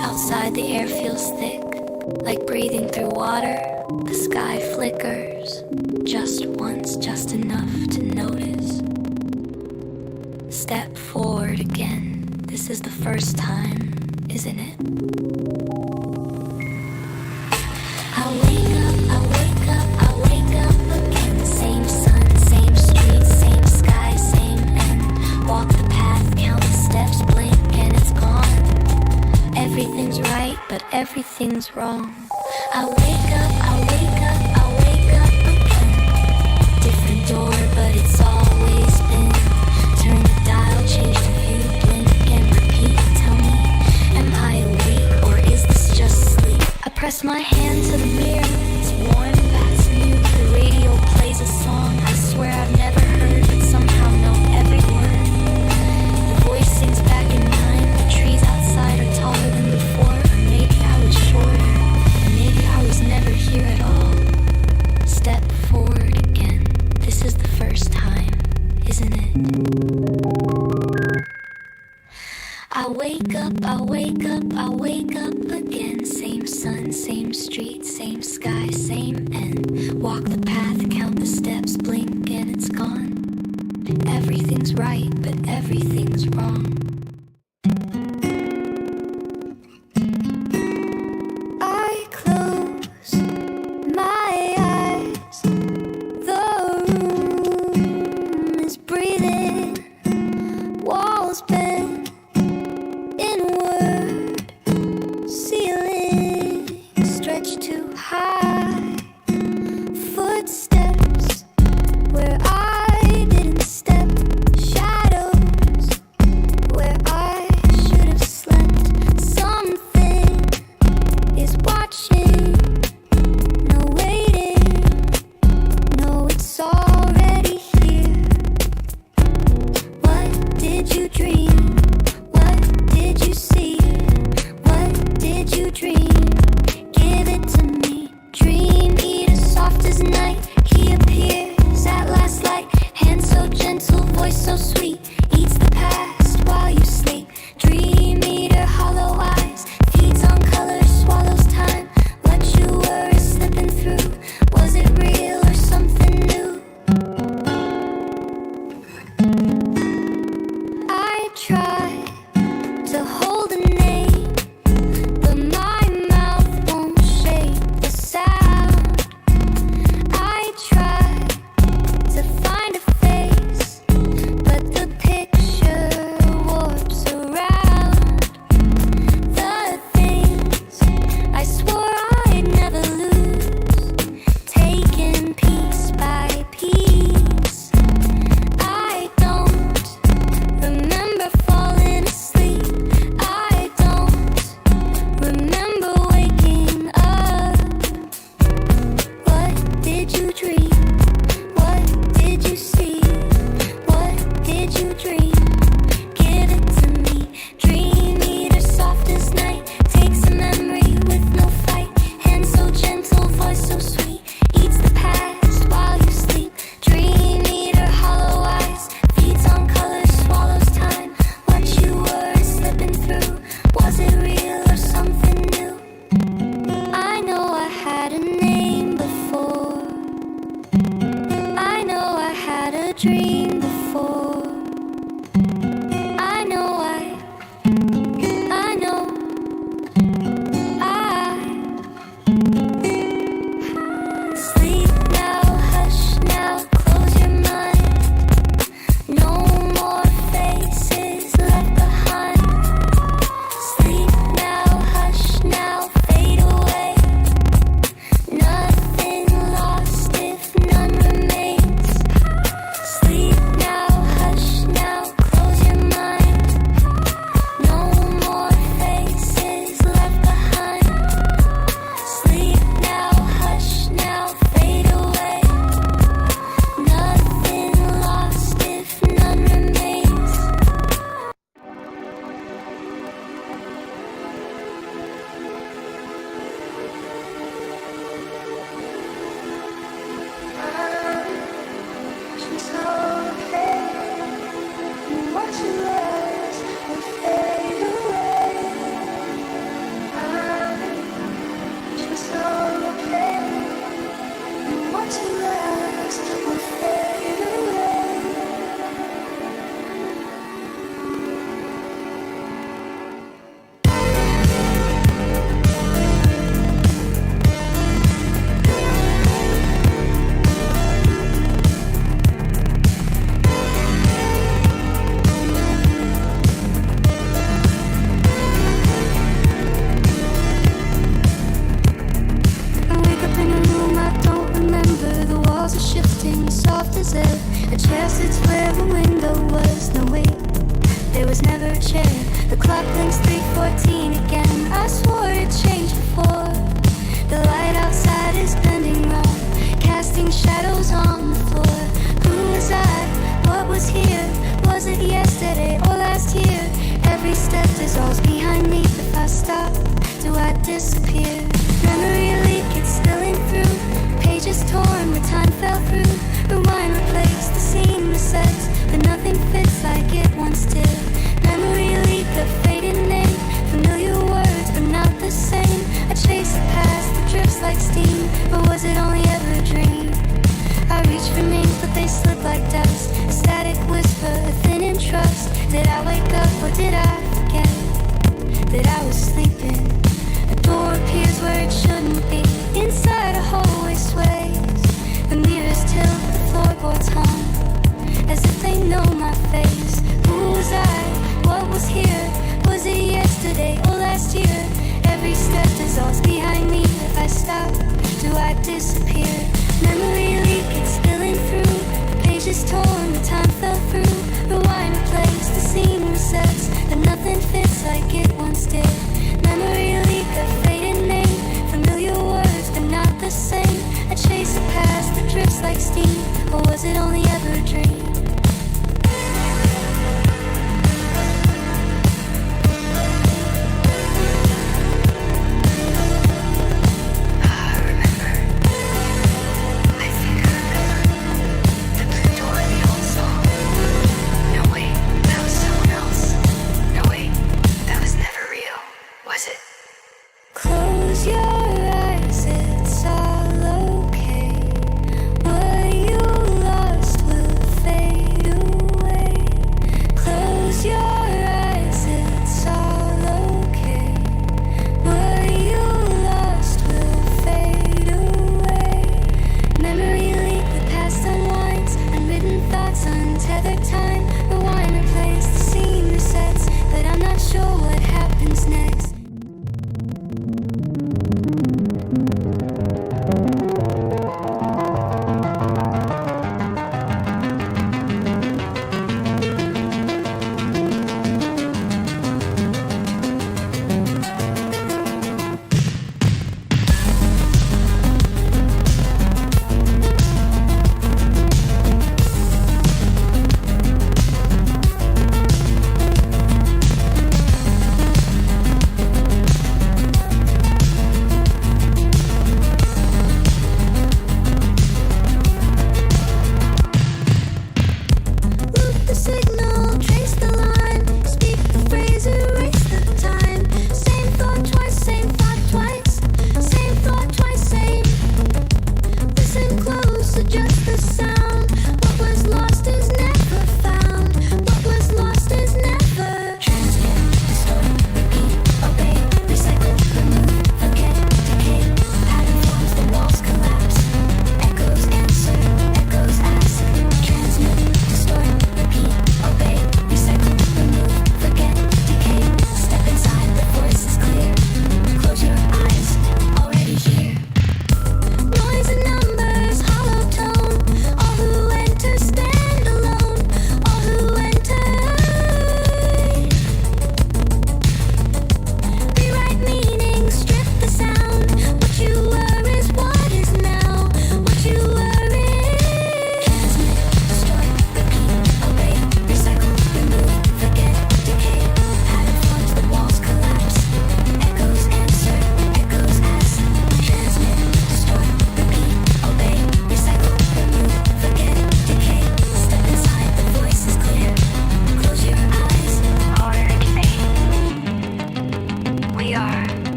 Outside the air feels thick, like breathing through water. The sky flickers, just once, just enough to notice. Step forward again. This is the first time, isn't it? I wake up, I wake up, I wake up again. Same sun, same street, same sky, same end. Walk the path, count the steps, blink and it's gone. Everything's right, but everything's wrong. I wake up, I wake up, I wake up again. Different door, but it's always been. Turn the dial, change the view, blink and repeat. Tell me, am I awake or is this just sleep? I press my hand to the mirror, it's warm, that's new. The radio plays a song I swear I've never heard, but somehow know every word. The voice sings back in mine, the trees outside are taller than before. Or maybe I was shorter, or maybe I was never here at all. Step forward again, this is the first time, isn't it? I wake up, I wake up, I wake up again. Same sun, same street, same sky, same end. Walk the path, count the steps, blink and it's gone. Everything's right, but everything's wrong. I close my eyes. The room is breathing. Walls bend inward. Ceiling stretched too high. Footsteps where I didn't step. Shadows closet. A chair sits where the window was. No wait, there was never a chair. The clock blinks 3:14 again. I swore it changed before. The light outside is bending round, casting shadows on the floor. Who was I? What was here? Was it yesterday or last year? Every step dissolves behind me. If I stop, do I disappear? Memory leak, it's spilling through. Pages torn where time fell through. Rewind, replace, the scene resets, but nothing fits like it once did. Memory leak, a fading name. Familiar words, but not the same. I chase the past, it drifts like steam. But was it only ever a dream? I reach for names, but they slip like dust. A static whisper, a thin in trust. Did I wake up or did I forget that I was sleeping? A door appears where it shouldn't be. Inside a hallway sways. The mirrors tilt, the floorboards hum, as if they know my face. Who was I? What was here? Was it yesterday or last year? Every step dissolves behind me. If I stop, do I disappear? Memory leak, it's spilling through. Pages torn, the time fell through. Rewind, replace, the scene resets, but nothing fits like it once did. Memory leak, a faded name. Familiar words, but not the same. I chase the past that drifts like steam. Or was it only ever a dream? Close your eyes, it's all okay. What you lost will fade away. Close your eyes, it's all okay. What you lost will fade away. Memory leak, the past unwinds. Unwritten thoughts, untethered time. Rewind, replace, the scene resets, but I'm not sure what happens next.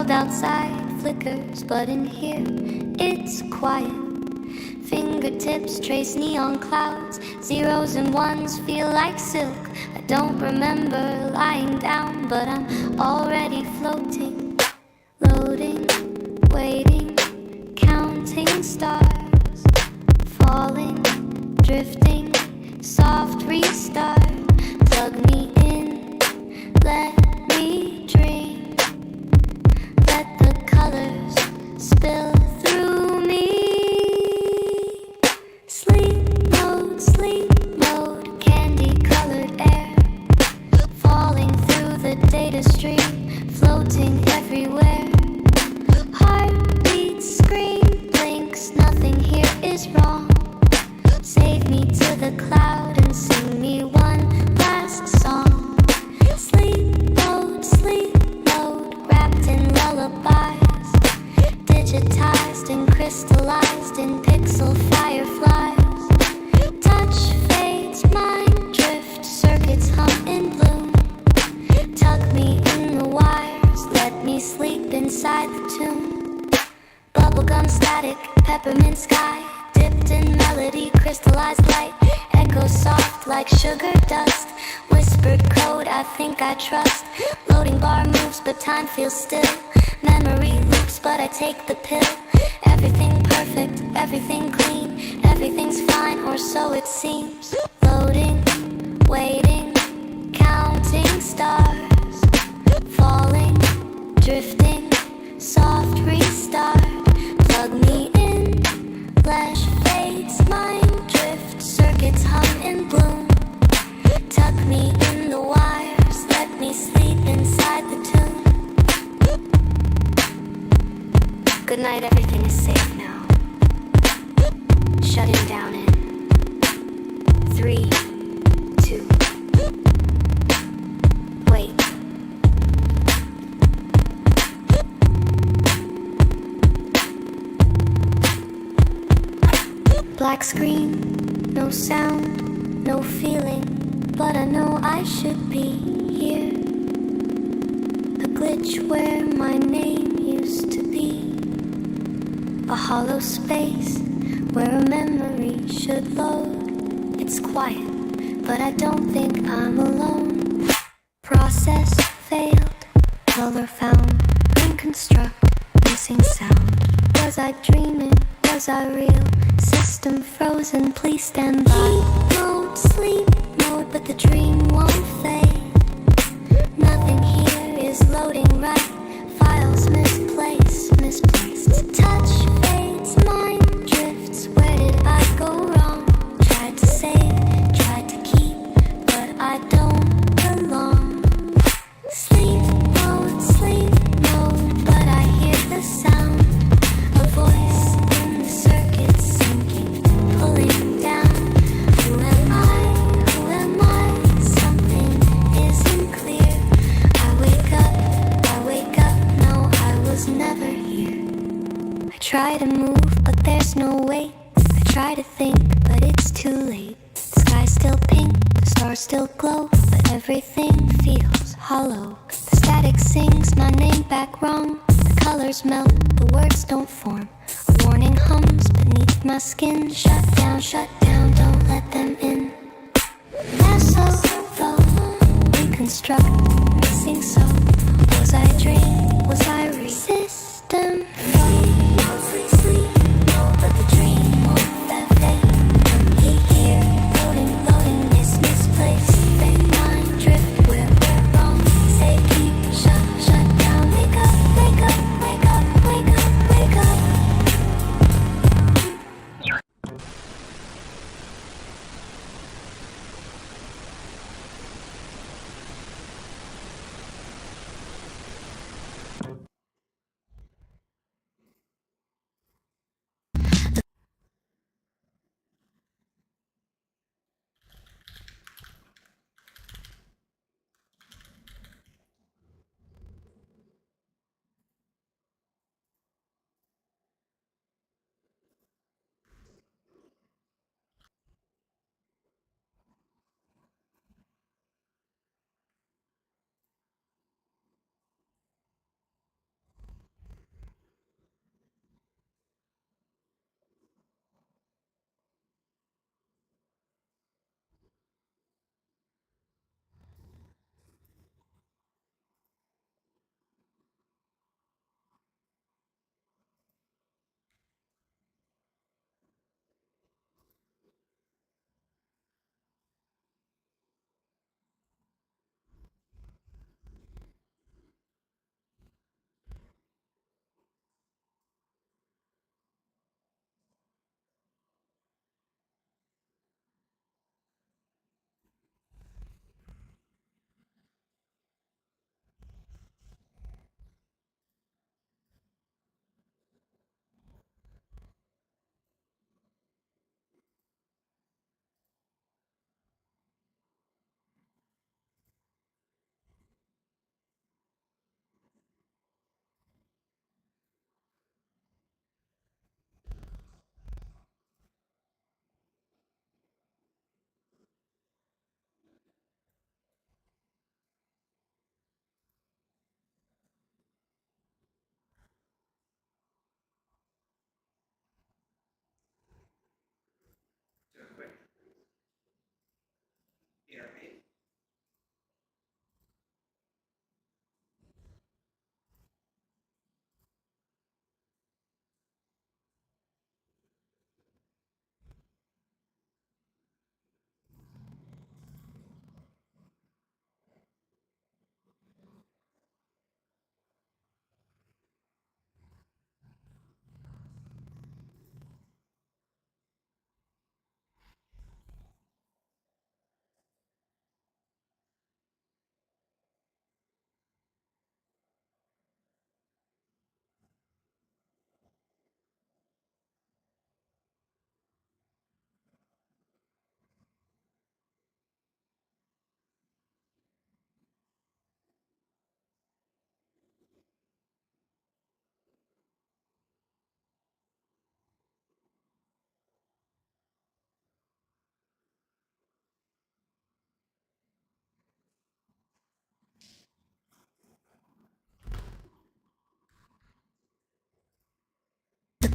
world outside flickers, but in here it's quiet. Fingertips trace neon clouds, zeros and ones feel like silk. I don't remember lying down, but I'm already floating, loading, waiting, counting stars, falling, drifting, soft restart. Plug me in, let me dream, let the colors spill through me. Sleep mode, candy-colored air, falling through the data stream, floating everywhere. Heartbeat, scream, blinks, nothing here is wrong. Save me to the cloud and sing me one last song. Sleep mode, wrapped in lullabies, digitized and crystallized in pixel fireflies. Touch fades, mind drift, circuits hum in bloom. Tuck me in the wires, let me sleep inside the tune. Bubblegum static, peppermint sky, dipped in melody, crystallized light. Echo soft like sugar dust, whispered code I think I trust. Loading bar moves but time feels still. Memory loops but I take the pill. Everything perfect, everything clean, everything's fine or so it seems. Loading, waiting, counting stars, falling, drifting, soft restart. Plug me in, flash fades, mind drift, circuits hum in bloom. Tuck me in the wires, let me sleep inside the tune. Good night, everything is safe now. Shutting down in 3, 2, wait. Black screen, no sound, no feeling, but I know I should be here. A glitch where my name used to be. A hollow space where a memory should load. It's quiet, but I don't think I'm alone. Process failed, color found, reconstruct, missing sound. Was I dreaming? Was I real? System frozen, please stand by. Sleep mode, but the dream won't fade. Nothing here is loading right. Files misplaced. Touch fades, mind drifts. Where did I go wrong? Tried to save, tried to keep, but I don't belong. Sleep mode, but I hear the sound. A voice in the circuit sinking, pulling down. Who am I? Something isn't clear. I wake up, no, I was never here. I try to move, but there's no weight. I try to think, but it's too late. The sky's still pink, the stars still glow, but everything feels hollow. The static sings my name back wrong. The colors melt, the words don't form. A warning hums beneath my skin. Shut down, don't let them in. Lasso, though, reconstruct, missing so. Was I dream? Was I real? System sleep, but the dream won't that fade. Here, loading, misplaced. Fake mind drift, where we're wrong. Say keep, shut down. Wake up, wake up, wake up, wake up, wake up.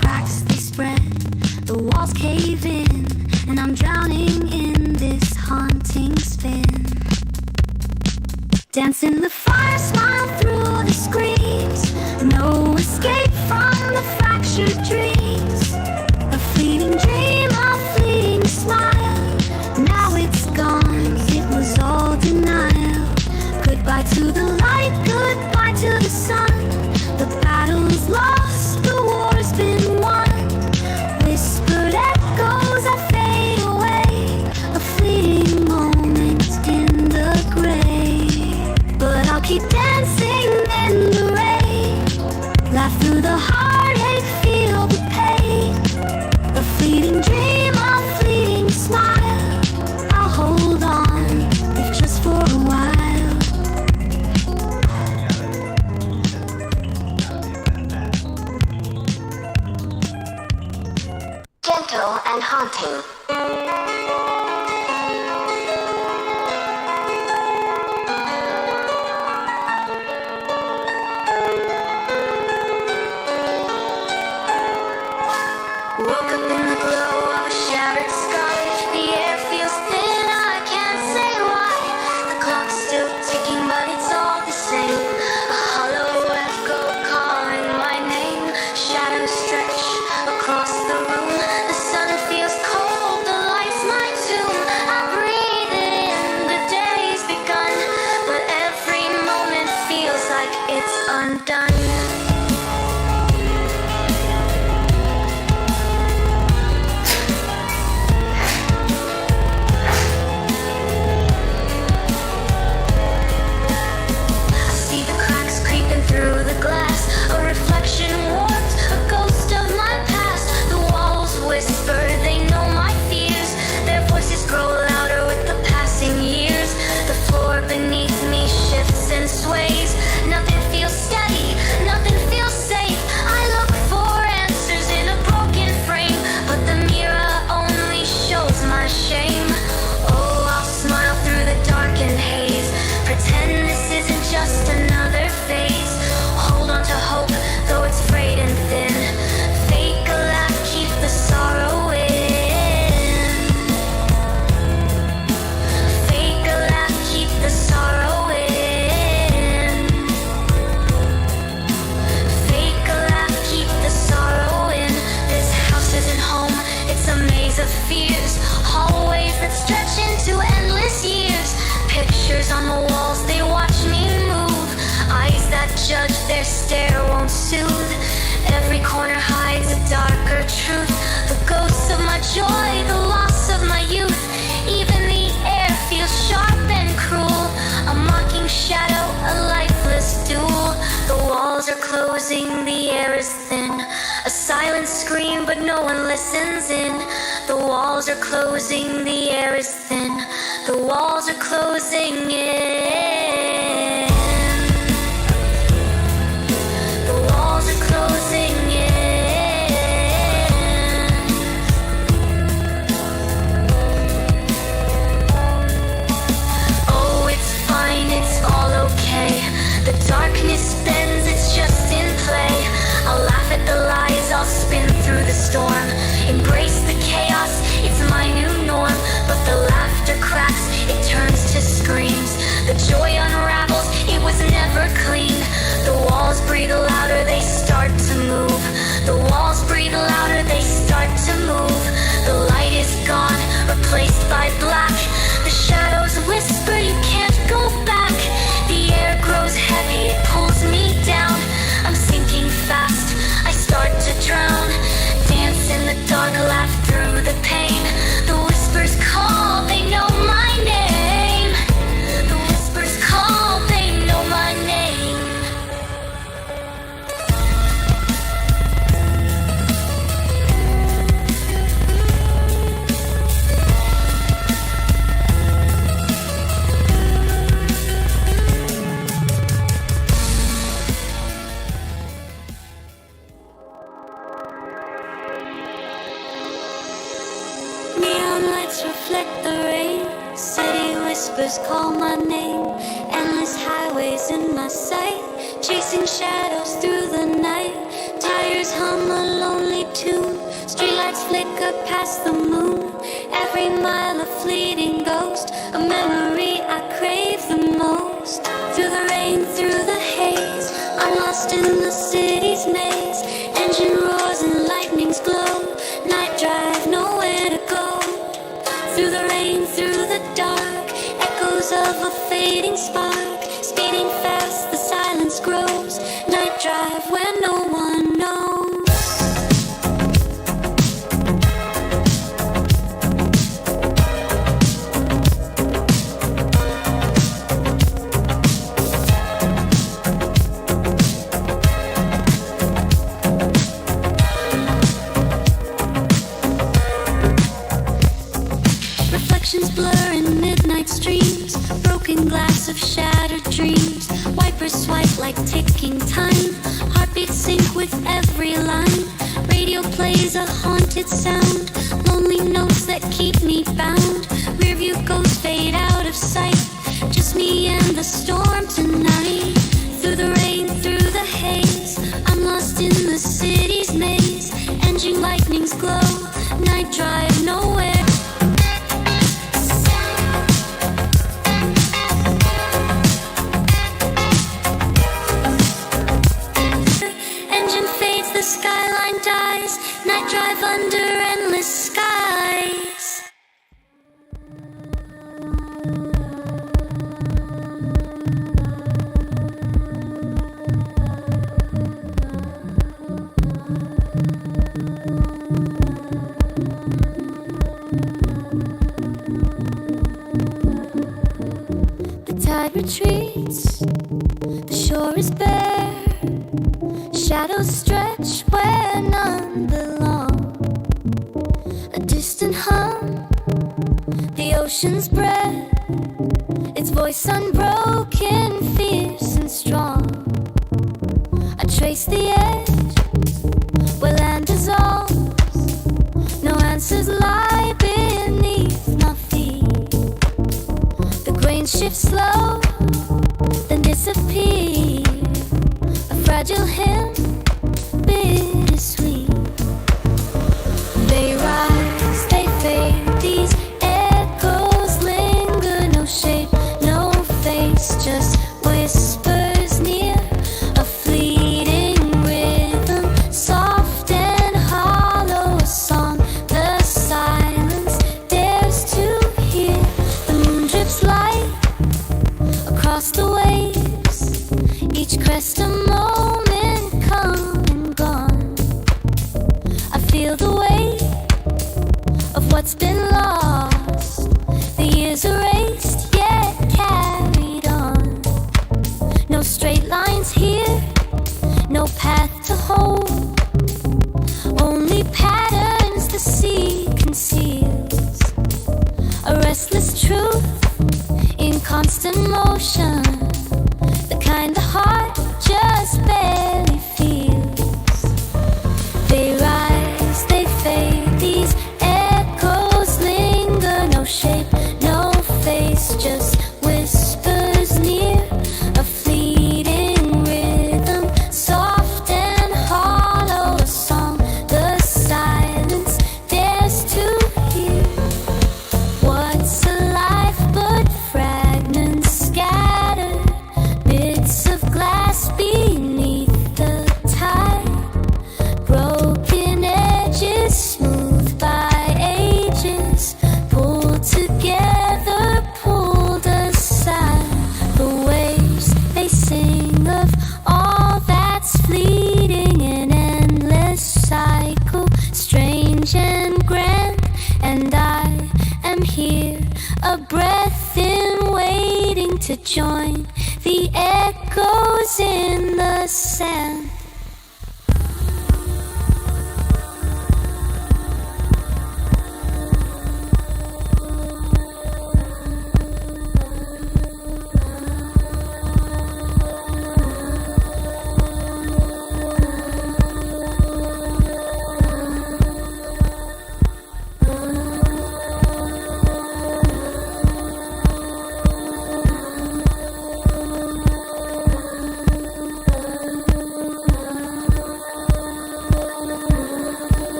cracks they spread, the walls cave in, and I'm drowning in this haunting spin. Dance in the fire, smile through the screams. No escape from the fractured dreams. A fleeting dream, a fleeting smile. Now it's gone, it was all denial. Goodbye to the light, goodbye to the sun. The battle's lost, the war's been won. Whispered echoes that fade away, a fleeting moment in the gray. But I'll keep dancing in the rain. Laugh through the heartache, feel the pain. A fleeting dream, a fleeting smile. I'll hold on, if just for a while. Gentle and haunting. Woke up in the glow of a shattered sky. The air feels thin, I can't say why. The clock's still ticking, but it's all the same. A hollow echo calling my name. Shadows stretch across the room. The sun feels cold, the light's my tomb. I breathe it in, the day's begun, but every moment feels like it's undone. Through the glass, a reflection warped, a ghost of my past. The walls whisper, they know my fears. Their voices grow louder with the passing years. The floor beneath me shifts and sways. Nothing feels steady, nothing feels safe. I look for answers in a broken frame, but the mirror only shows my shame. Oh, I'll smile through the darkened haze. Pretend this isn't just another phase. Hold on to hope, though it's frayed and thin. Fake a laugh, keep the sorrow in. Fake a laugh, keep the sorrow in. Fake a laugh, keep the sorrow in. This house isn't home, it's a maze of fears. Hallways that stretch into endless years. Pictures on the walls, they watch me move. Eyes that judge, their stare won't soothe. Every corner hides a darker truth. The ghosts of my joy, the loss of my youth. Even the air feels sharp and cruel. A mocking shadow, a lifeless duel. The walls are closing, the air is thin. A silent scream, but no one listens in. The walls are closing, the air is thin. The walls are closing in. The walls are closing in. Oh, it's fine, it's all okay. The darkness bends, it's just in play. I'll laugh at the lies, I'll spin through the storm. Embrace the chaos, it's my new norm. But the laughter cracks, it turns to screams. The joy unravels, it was never clean. The walls breathe louder, they start to move. The walls breathe louder, they start to move. The light is gone, replaced by black. The shadows whisper, you can't go back. The air grows heavy, it pulls me down. I'm sinking fast, I start to drown. Dance in the dark, laugh through the pain. The whispers call, they know my name. The whispers call, they know my name. Neon lights reflect the rain. City whispers call my name. Endless highways in my sight, chasing shadows through the night. tires hum a lonely tune. Streetlights flicker past the moon. Every mile a fleeting ghost, a memory I crave the most. Through the rain, through the haze, I'm lost in the city's maze. Engine roars and lightnings glow. Night drive, nowhere to go. Through the rain, through the dark, echoes of a fading spark. Speeding fast, the silence grows. Night drive where no one knows. Reflections blur in midnight streams. Broken glass of shattered dreams. Wipers swipe like ticking time. Heartbeats sync with every line. Radio plays a haunted sound. Lonely notes that keep me bound. Rearview ghosts fade out of sight. Just me and the storm tonight. Through the rain, through the haze, I'm lost in the city's maze. Engine lightnings glow. Night drive nowhere. The skyline dies. Night drive under endless skies. The tide retreats. The shore is bare. Shadows stretch where none belong. A distant hum, the ocean's breath. Its voice unbroken, fierce and strong. I trace the edge where land dissolves. No answers lie beneath my feet. The grain shifts slow, then disappear. A fragile hymn, bittersweet. They rise, they fade. These echoes linger. No shape, no face, just whispers near. A fleeting rhythm, soft and hollow. A song the silence dares to hear. The moon drips light across the waves. Each crest a moment come and gone. I feel the weight of what's been lost. The years erased yet carried on. No straight lines here, no path to hold. Only patterns the sea conceals. A restless truth in constant motion. The kind the heart just barely feels. They rise, they fade. These echoes linger. No shape, no face, just whispers near. A fleeting rhythm, soft and hollow. A song the silence dares to hear. What's alive but fragments scattered? Bits of glass beneath the tide. Broken edges smoothed by ages. Pulled together, pulled aside. The waves, they sing of all that's fleeting. An endless cycle, strange and grand. And I am here, a breath in waiting to join the echoes in the sand.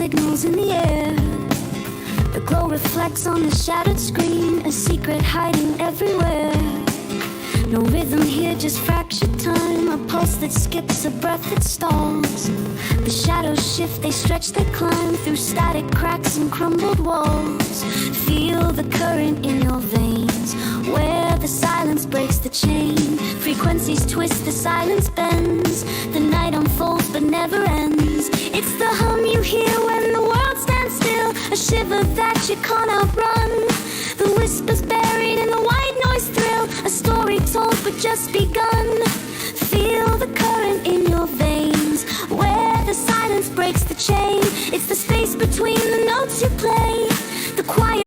signals in the air. The glow reflects on the shattered screen, a secret hiding everywhere. No rhythm here, just fractured time, a pulse that skips, a breath that stalls. The shadows shift, they stretch, they climb through static cracks and crumbled walls. Feel the current in your veins, where the silence breaks the chain. Frequencies twist, the silence bends. The night unfolds but never ends. It's the hum you hear when the world stands still, a shiver that you can't outrun. The whispers buried in the white noise thrill, a story told but just begun. Feel the current in your veins, where the silence breaks the chain. It's the space between the notes you play, the quiet